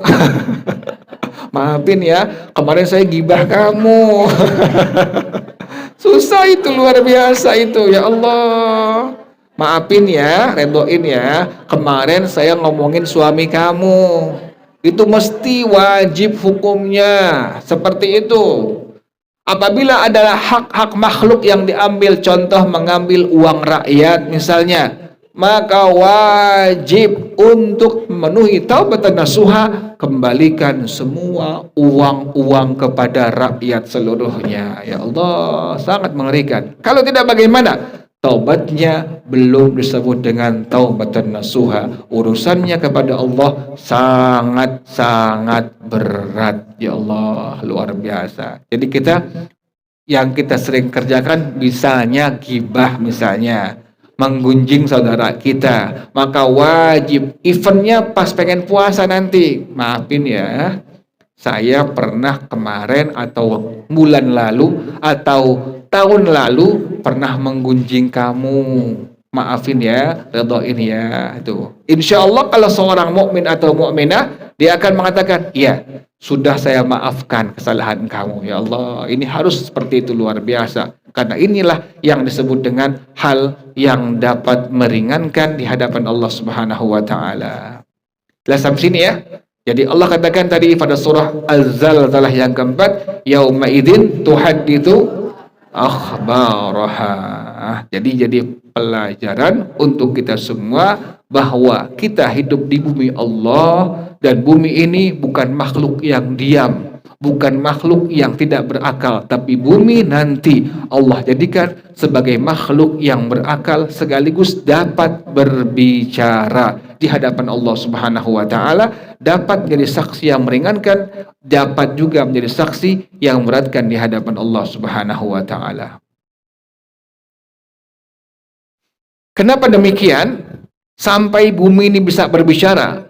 Maafin ya, kemarin saya gibah kamu. Susah itu, luar biasa itu, ya Allah. Maafin ya, redoin ya, kemarin saya ngomongin suami kamu. Itu mesti wajib hukumnya. Seperti itu. Apabila adalah hak-hak makhluk yang diambil, contoh mengambil uang rakyat misalnya, maka wajib untuk memenuhi taubatan nasuha, kembalikan semua uang-uang kepada rakyat seluruhnya. Ya Allah, sangat mengerikan. Kalau tidak bagaimana? Taubatnya belum disebut dengan taubatan nasuha. Urusannya kepada Allah sangat-sangat berat. Ya Allah, luar biasa. Jadi yang kita sering kerjakan, misalnya gibah, misalnya menggunjing saudara kita, maka wajib, eventnya pas pengen puasa nanti, maafin ya, saya pernah kemarin atau bulan lalu atau tahun lalu pernah menggunjing kamu, maafin ya, redoin ya. Itu insya Allah kalau seorang mukmin atau mukminah, dia akan mengatakan, iya, sudah saya maafkan kesalahan kamu. Ya Allah, ini harus seperti itu, luar biasa. Karena inilah yang disebut dengan hal yang dapat meringankan di hadapan Allah Subhanahu wa taala. Jelas sampai sini ya. Jadi Allah katakan tadi pada surah Az-Zalzalah yang keempat, yauma idzin tuhadditsu akhbaraha. Jadi pelajaran untuk kita semua bahwa kita hidup di bumi Allah, dan bumi ini bukan makhluk yang diam, bukan makhluk yang tidak berakal, tapi bumi nanti Allah jadikan sebagai makhluk yang berakal sekaligus dapat berbicara di hadapan Allah Subhanahu wa taala, dapat menjadi saksi yang meringankan, dapat juga menjadi saksi yang memberatkan di hadapan Allah Subhanahu wa taala. Kenapa demikian? Sampai bumi ini bisa berbicara.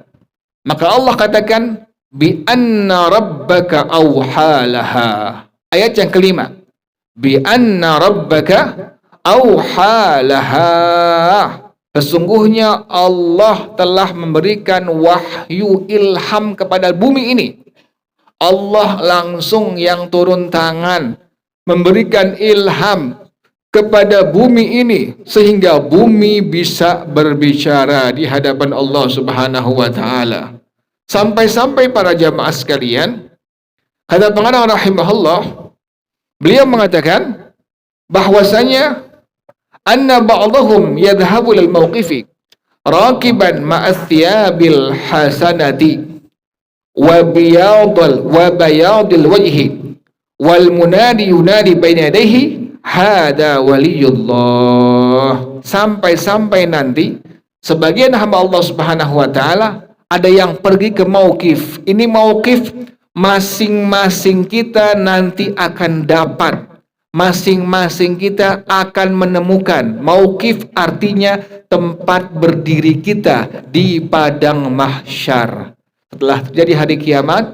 Maka Allah katakan bi anna rabbaka awhalaha. Ayat yang kelima. Bi anna rabbaka awhalaha. Sesungguhnya Allah telah memberikan wahyu ilham kepada bumi ini. Allah langsung yang turun tangan memberikan ilham kepada bumi ini sehingga bumi bisa berbicara di hadapan Allah Subhanahu wa taala. Sampai-sampai para jamaah sekalian, kata pengarang rahimahullah, beliau mengatakan bahwasanya anna ba'dahum yadhhabu lil mawqifi raqiban ma'as thiyabil hasanati wa bayadil wajhi wal munadi yunadi baina yadayhi hada waliyullah. Sampai-sampai nanti sebagian hamba Allah Subhanahu wa taala ada yang pergi ke mauqif. Ini mauqif masing-masing kita nanti akan dapat, masing-masing kita akan menemukan. Mauqif artinya tempat berdiri kita di padang mahsyar. Setelah terjadi hari kiamat,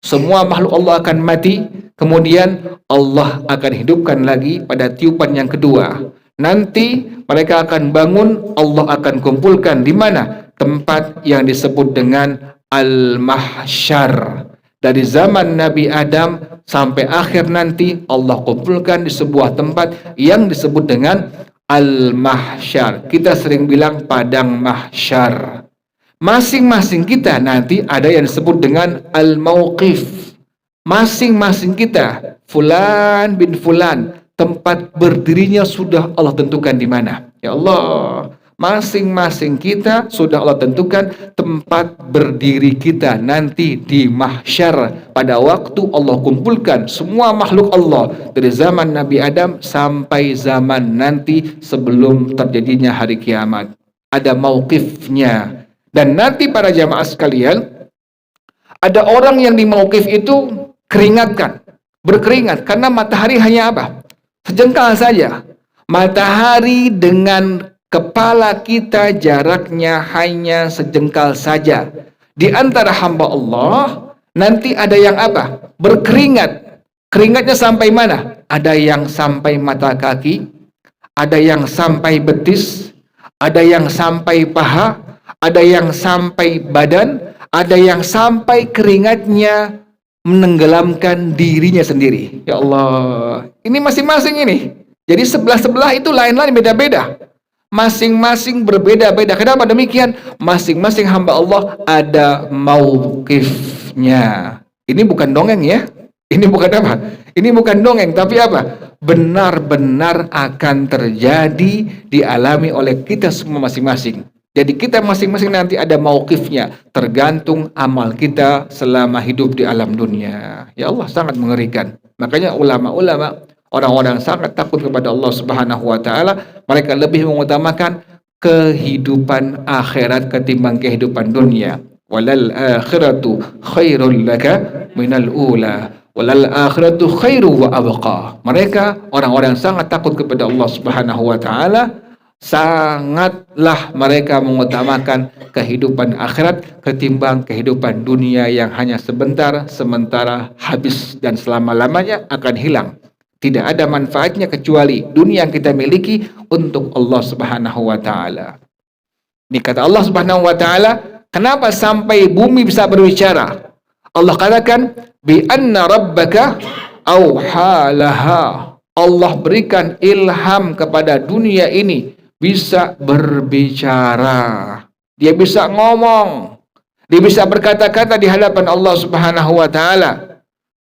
semua makhluk Allah akan mati, kemudian Allah akan hidupkan lagi pada tiupan yang kedua. Nanti mereka akan bangun, Allah akan kumpulkan di mana? Tempat yang disebut dengan Al-Mahsyar. Dari zaman Nabi Adam sampai akhir nanti Allah kumpulkan di sebuah tempat yang disebut dengan Al-Mahsyar. Kita sering bilang padang mahsyar. Masing-masing kita nanti ada yang disebut dengan Al-Mauqif. Masing-masing kita, fulan bin fulan, tempat berdirinya sudah Allah tentukan di mana. Ya Allah, masing-masing kita sudah Allah tentukan tempat berdiri kita nanti di mahsyar. Pada waktu Allah kumpulkan semua makhluk Allah dari zaman Nabi Adam sampai zaman nanti sebelum terjadinya hari kiamat. Ada mauqifnya. Dan nanti para jamaah sekalian, ada orang yang di mauqif itu keringatkan, berkeringat karena matahari hanya apa? Sejengkal saja. Matahari dengan kepala kita jaraknya hanya sejengkal saja. Di antara hamba Allah nanti ada yang apa? Berkeringat. Keringatnya sampai mana? Ada yang sampai mata kaki, ada yang sampai betis, ada yang sampai paha, ada yang sampai badan, ada yang sampai keringatnya menenggelamkan dirinya sendiri. Ya Allah, ini masing-masing ini. Jadi sebelah-sebelah itu lain-lain, beda-beda. Masing-masing berbeda-beda. Kenapa demikian? Masing-masing hamba Allah ada mauqifnya. Ini bukan dongeng ya. Ini bukan apa? Ini bukan dongeng, tapi apa? Benar-benar akan terjadi, dialami oleh kita semua masing-masing. Jadi kita masing-masing nanti ada mauqifnya, tergantung amal kita selama hidup di alam dunia. Ya Allah, sangat mengerikan. Makanya ulama-ulama, orang-orang sangat takut kepada Allah Subhanahu wa taala, mereka lebih mengutamakan kehidupan akhirat ketimbang kehidupan dunia. Walal akhiratu khairul laka minal ula. Walal akhiratu khairu wa abqa. Mereka orang-orang yang sangat takut kepada Allah Subhanahu wa taala, sangatlah mereka mengutamakan kehidupan akhirat ketimbang kehidupan dunia yang hanya sebentar, sementara habis dan selama-lamanya akan hilang. Tidak ada manfaatnya kecuali dunia yang kita miliki untuk Allah Subhanahu wa taala. Ini kata Allah Subhanahu wa taala, kenapa sampai bumi bisa berbicara? Allah katakan bi anna rabbaka auhalaha. Allah berikan ilham kepada dunia ini bisa berbicara. Dia bisa ngomong. Dia bisa berkata-kata di hadapan Allah Subhanahu wa taala.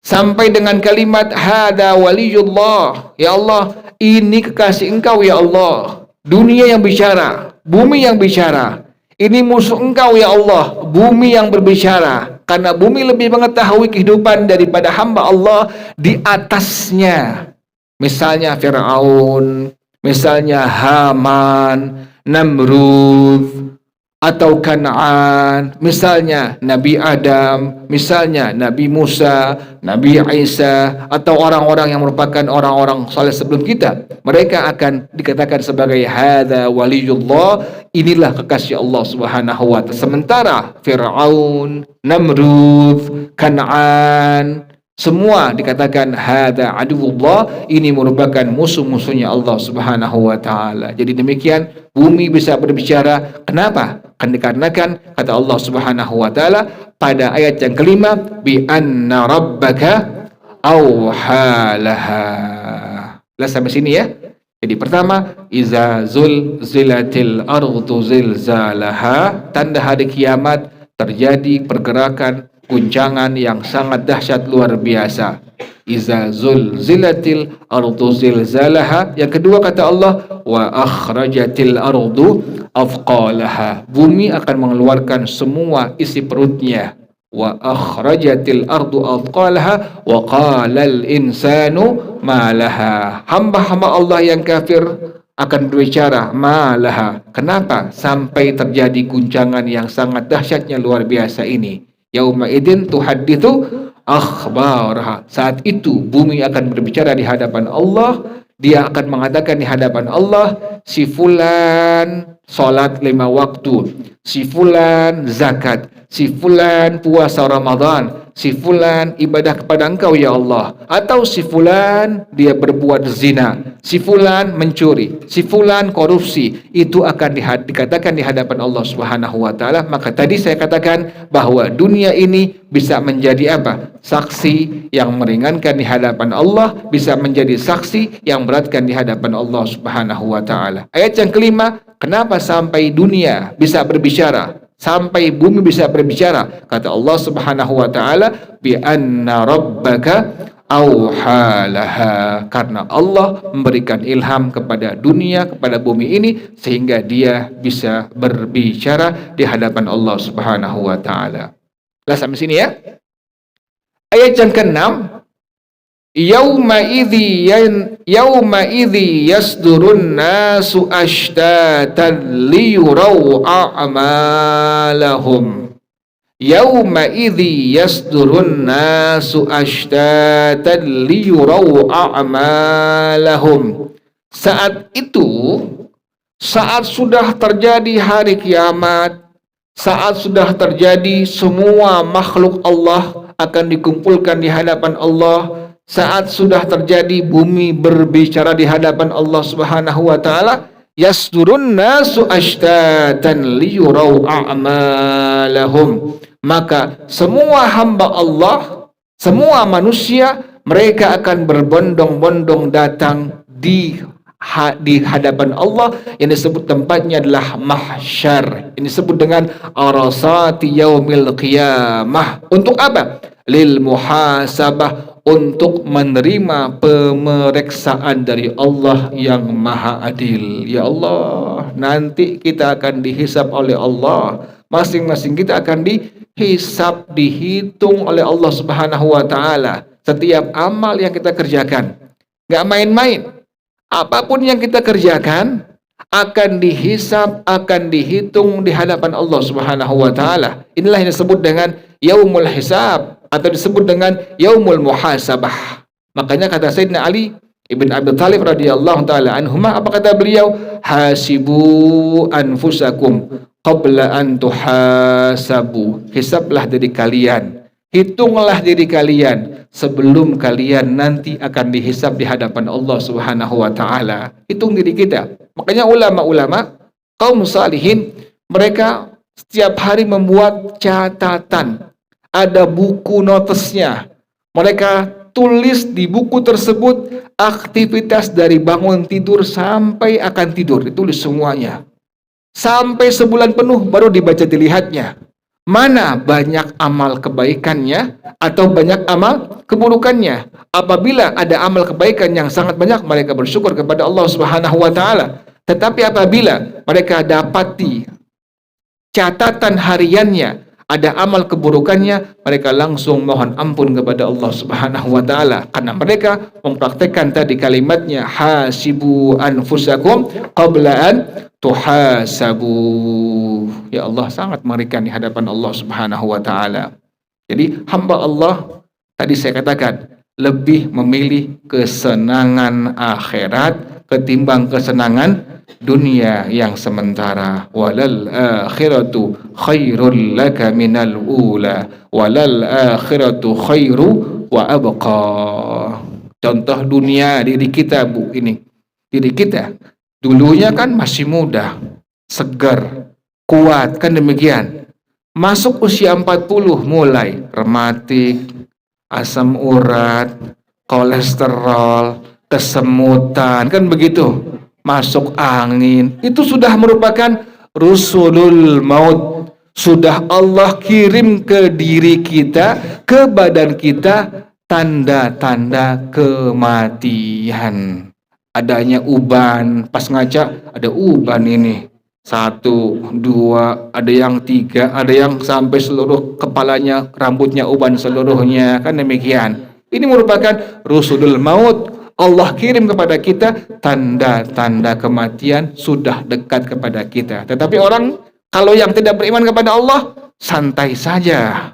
Sampai dengan kalimat hada waliyullah. Ya Allah, ini kekasih Engkau ya Allah. Dunia yang bicara, bumi yang bicara. Ini musuh Engkau ya Allah, bumi yang berbicara. Karena bumi lebih mengetahui kehidupan daripada hamba Allah di atasnya. Misalnya Fir'aun, misalnya Haman, Namrud, atau Kan'an, misalnya Nabi Adam, misalnya Nabi Musa, Nabi Isa, atau orang-orang yang merupakan orang-orang saleh sebelum kita. Mereka akan dikatakan sebagai hadza waliyullah, inilah kekasih Allah Subhanahu wa taala. Sementara Fir'aun, Namrud, Kan'an, semua dikatakan hadza aduwwullah, ini merupakan musuh-musuhnya Allah Subhanahu wa taala. Jadi demikian bumi bisa berbicara. Kenapa? Dikarenakan kata Allah Subhanahu wa taala pada ayat yang kelima, bi anna rabbaka auhalaha. Lah sampai sini ya. Jadi pertama, iza zulzilatil ardu zilzalaha, tanda hari kiamat, terjadi pergerakan guncangan yang sangat dahsyat luar biasa. Iza zulzilatil ardu zilzalaha. Yang kedua kata Allah, wa akhrajatil ardu afqalaha. Bumi akan mengeluarkan semua isi perutnya. Wa akhrajatil ardu afqalaha wa qalal insanu ma laha. Hamba-hamba Allah yang kafir akan berbicara malaha. Kenapa sampai terjadi guncangan yang sangat dahsyatnya luar biasa ini? Yauma idzin tuhadditsu akhbaraha. Saat itu bumi akan berbicara di hadapan Allah. Dia akan mengatakan di hadapan Allah, si fulan salat 5 waktu, si fulan zakat, si fulan puasa Ramadan, si fulan ibadah kepada Engkau ya Allah, atau si fulan dia berbuat zina, si fulan mencuri, si fulan korupsi. Itu akan dikatakan di hadapan Allah Subhanahu wa taala. Maka tadi saya katakan bahwa dunia ini bisa menjadi apa? Saksi yang meringankan di hadapan Allah, bisa menjadi saksi yang beratkan di hadapan Allah Subhanahu wa taala. Ayat yang kelima, kenapa sampai dunia bisa berbicara? Sampai bumi bisa berbicara. Kata Allah Subhanahu wa taala, bi anna rabbaka auhalaha. Karena Allah memberikan ilham kepada dunia, kepada bumi ini, sehingga dia bisa berbicara di hadapan Allah Subhanahu wa taala. Lah sampai sini ya. Ayat yang ke-6, yauma idzi yasdurun nasu ashtatan liyurau a'malahum. Yauma idzi yasdurun nasu ashtatan liyurau a'malahum. Saat itu, saat sudah terjadi hari kiamat, saat sudah terjadi semua makhluk Allah akan dikumpulkan di hadapan Allah, saat sudah terjadi bumi berbicara di hadapan Allah Subhanahu wa taala, yasdurun nasu ashtatan liyurau a'malahum. Maka semua hamba Allah, semua manusia, mereka akan berbondong-bondong datang di hadapan Allah, yang disebut tempatnya adalah mahsyar. Ini disebut dengan arasati yaumil qiyamah. Untuk apa? Lil muhasabah, untuk menerima pemeriksaan dari Allah yang maha adil. Ya Allah, nanti kita akan dihisab oleh Allah. Masing-masing kita akan dihisab, dihitung oleh Allah Subhanahu wa taala. Setiap amal yang kita kerjakan, gak main-main. Apapun yang kita kerjakan akan dihisab, akan dihitung di hadapan Allah Subhanahu wa taala. Inilah yang disebut dengan yaumul hisab atau disebut dengan yaumul muhasabah. Makanya kata Sayyidina Ali Ibn Abi Thalib radhiyallahu taala anhuma, apa kata beliau? Hasibu anfusakum qabla an tuhasabu. Hisablah diri kalian, hitunglah diri kalian sebelum kalian nanti akan dihisab di hadapan Allah Subhanahu wa taala. Hitung diri kita. Makanya ulama-ulama kaum salihin, mereka setiap hari membuat catatan. Ada buku notesnya. Mereka tulis di buku tersebut aktivitas dari bangun tidur sampai akan tidur, ditulis semuanya. Sampai sebulan penuh baru dibaca dilihatnya. Mana banyak amal kebaikannya atau banyak amal keburukannya. Apabila ada amal kebaikan yang sangat banyak, mereka bersyukur kepada Allah Subhanahu wa taala. Tetapi apabila mereka dapati catatan hariannya ada amal keburukannya, mereka langsung mohon ampun kepada Allah Subhanahu wa taala, karena mereka mempraktekkan tadi kalimatnya hasibu anfusakum qabla an tuhasabu. Ya Allah, sangat mengerikan di hadapan Allah Subhanahu wa taala. Jadi hamba Allah tadi saya katakan lebih memilih kesenangan akhirat ketimbang kesenangan dunia yang sementara. Walal akhiratu khairul laka minal ula, walal akhiratu khairu wa abqa. Contoh dunia diri kita, Bu, ini. Diri kita dulunya kan masih muda, segar, kuat, kan demikian. Masuk usia 40 mulai rematik, asam urat, kolesterol, kesemutan, kan begitu. Masuk angin, itu sudah merupakan rusulul maut. Sudah Allah kirim ke diri kita, ke badan kita, tanda-tanda kematian. Adanya uban, pas ngaca ada uban ini. 1, 2, ada yang 3, ada yang sampai seluruh kepalanya, rambutnya uban seluruhnya, kan demikian. Ini merupakan rusulul maut. Allah kirim kepada kita tanda-tanda kematian sudah dekat kepada kita. Tetapi orang kalau yang tidak beriman kepada Allah, santai saja.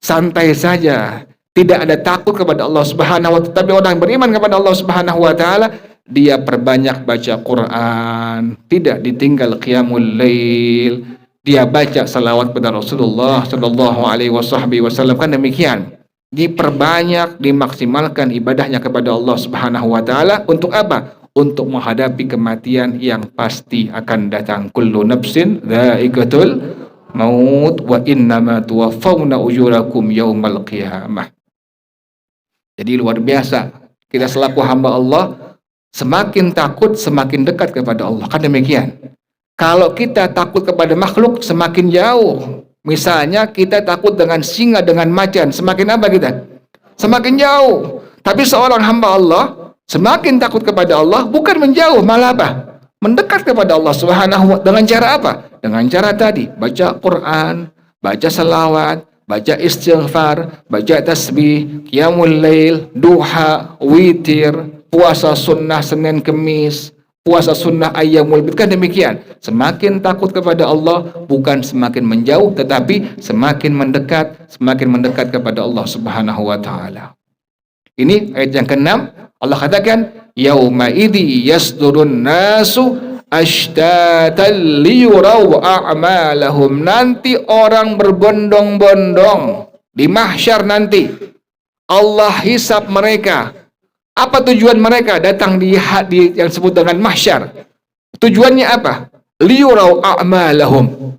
Santai saja. tidak ada takut kepada Allah Subhanahu wa Ta'ala. Tapi orang yang beriman kepada Allah Subhanahu wa Ta'ala, dia perbanyak baca Quran, tidak ditinggal qiyamul lail, dia baca salawat pada Rasulullah sallallahu alaihi wasallam. Kan demikian, diperbanyak, dimaksimalkan ibadahnya kepada Allah Subhanahu wa Ta'ala. Untuk apa? Untuk menghadapi kematian yang pasti akan datang. Kullu nafsin dha'iqatul maut wa innama tuwaffawna ujurakum yaumal qiyamah. Jadi luar biasa, kita selaku hamba Allah semakin takut semakin dekat kepada Allah. Kan demikian. Kalau kita takut kepada makhluk semakin jauh. Misalnya kita takut dengan singa, dengan macan, semakin apa kita? Semakin jauh. Tapi seorang hamba Allah semakin takut kepada Allah, bukan menjauh, malah apa? Mendekat kepada Allah Subhanahu wa Ta'ala. Dengan cara apa? Dengan cara tadi, baca Quran, baca salawat, baca istighfar, baca tasbih, qiyamul lail, duha, witir, puasa sunnah Senin Kemis, puasa sunnah ayyamul bid. Kan demikian. Semakin takut kepada Allah, bukan semakin menjauh, tetapi semakin mendekat kepada Allah Subhanahu wa Ta'ala. Ini ayat yang ke-6. Allah katakan, yauma idzi yasdurun nasu ashtatan liyuraw a'malahum. Nanti orang berbondong-bondong di mahsyar nanti. Allah hisab mereka. Apa tujuan mereka datang di yang disebut dengan mahsyar? Tujuannya apa? Liyuraw a'malahum.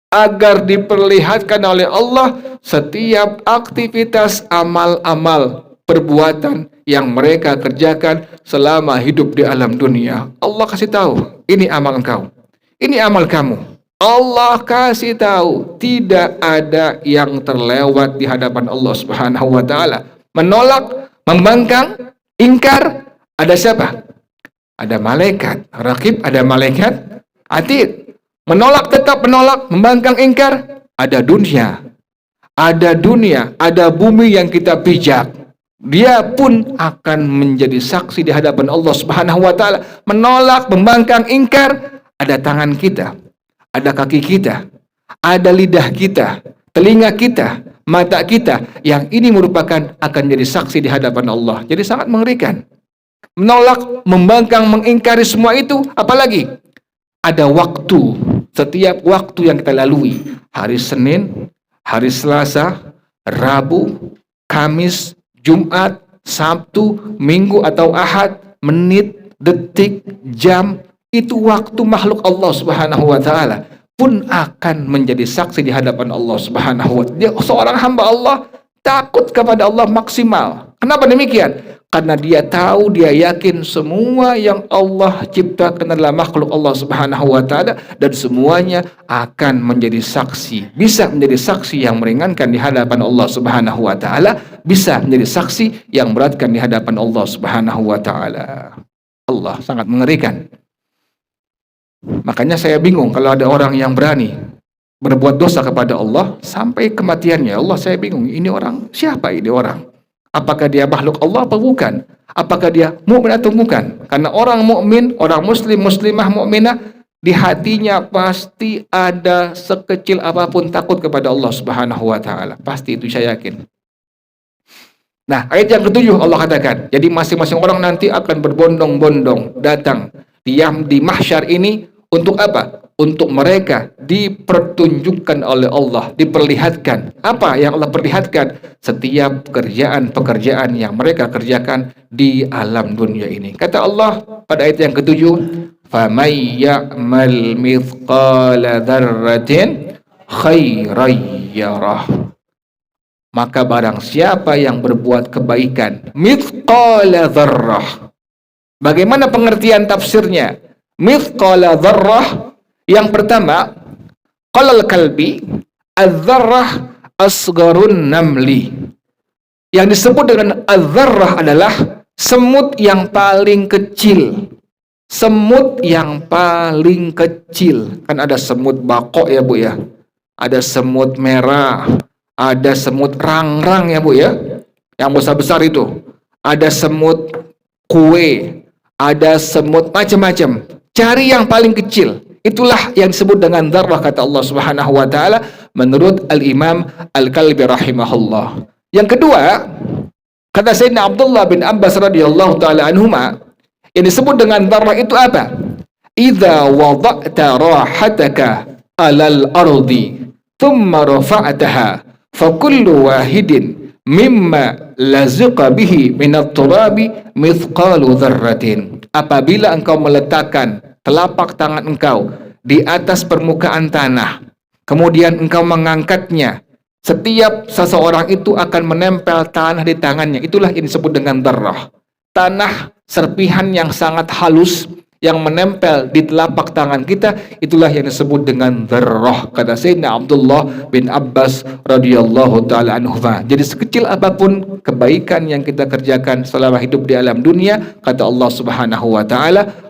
Agar diperlihatkan oleh Allah setiap aktivitas amal-amal perbuatan yang mereka kerjakan selama hidup di alam dunia. Allah kasih tahu, ini amal engkau, ini amal kamu. Allah kasih tahu, tidak ada yang terlewat di hadapan Allah Subhanahu wa Ta'ala. Menolak, membangkang, ingkar, ada siapa? Ada malaikat raqib, ada malaikat atid. Menolak, tetap menolak, membangkang, ingkar, ada dunia, ada bumi yang kita pijak. Dia pun akan menjadi saksi di hadapan Allah Subhanahu wa Ta'ala. Menolak, membangkang, ingkar, ada tangan kita, ada kaki kita, ada lidah kita, telinga kita, mata kita, yang ini merupakan akan jadi saksi di hadapan Allah. Jadi sangat mengerikan. Menolak, membangkang, mengingkari semua itu, apalagi ada waktu. Setiap waktu yang kita lalui, hari Senin, hari Selasa, Rabu, Kamis, Jumat, Sabtu, Minggu atau Ahad, menit, detik, jam, itu waktu makhluk Allah Subhanahu wa Ta'ala pun akan menjadi saksi di hadapan Allah Subhanahu wa Ta'ala. Seorang hamba Allah takut kepada Allah maksimal. Kenapa demikian? Karena dia tahu, dia yakin semua yang Allah ciptakan adalah makhluk Allah Subhanahu wa Ta'ala, dan semuanya akan menjadi saksi. Bisa menjadi saksi yang meringankan di hadapan Allah Subhanahu wa Ta'ala, bisa menjadi saksi yang beratkan di hadapan Allah Subhanahu wa Ta'ala. Allah sangat mengerikan. Makanya saya bingung kalau ada orang yang berani berbuat dosa kepada Allah sampai kematiannya. Allah, saya bingung, ini orang siapa ini orang? Apakah dia makhluk Allah atau bukan? Apakah dia mukmin atau bukan? Karena orang mukmin, orang muslim, muslimah, mukminah, di hatinya pasti ada sekecil apapun takut kepada Allah Subhanahu wa Ta'ala. Pasti, itu saya yakin. Nah, ayat yang ke-7 Allah katakan, jadi masing-masing orang nanti akan berbondong-bondong datang di mahsyar ini untuk apa? Untuk mereka dipertunjukkan oleh Allah, diperlihatkan. Apa yang Allah perlihatkan? Setiap pekerjaan yang mereka kerjakan di alam dunia ini. Kata Allah pada ayat yang ke-7, فَمَنْ يَعْمَلْ مِثْقَالَ ذَرَّةٍ خَيْرًا يَرَهُ. Maka barang siapa yang berbuat kebaikan, mithqala dzarrah. Bagaimana pengertian tafsirnya? Mithqala dzarrah, yang pertama, qalal kalbi, adz-dzarrah asgharun namli. Yang disebut dengan adz-dzarrah adalah semut yang paling kecil. Semut yang paling kecil. Kan ada semut bako ya Bu ya. Ada semut merah, ada semut rangrang ya Bu ya. Yang besar-besar itu. Ada semut kue, ada semut macam-macam. Cari yang paling kecil. Itulah yang disebut dengan dzarrah, kata Allah Subhanahu wa Ta'ala menurut Al-Imam Al-Kalbi rahimahullah. Yang kedua, kata Sayyidina Abdullah bin Abbas radhiyallahu taala anhuma, yang disebut dengan darrah itu apa? Idza wada'ta rahataka 'alal ardi thumma rafa'taha fa kullu wahidin mimma laziqa bihi minat turabi mithqalu dzarratin. Apabila engkau meletakkan telapak tangan engkau di atas permukaan tanah, kemudian engkau mengangkatnya, setiap seseorang itu akan menempel tanah di tangannya. Itulah yang disebut dengan darrah. Tanah serpihan yang sangat halus yang menempel di telapak tangan kita, itulah yang disebut dengan darrah, kata Sayyidina Abdullah bin Abbas radhiyallahu taala anhu. Jadi sekecil apapun kebaikan yang kita kerjakan selama hidup di alam dunia, kata Allah Subhanahu wa taala,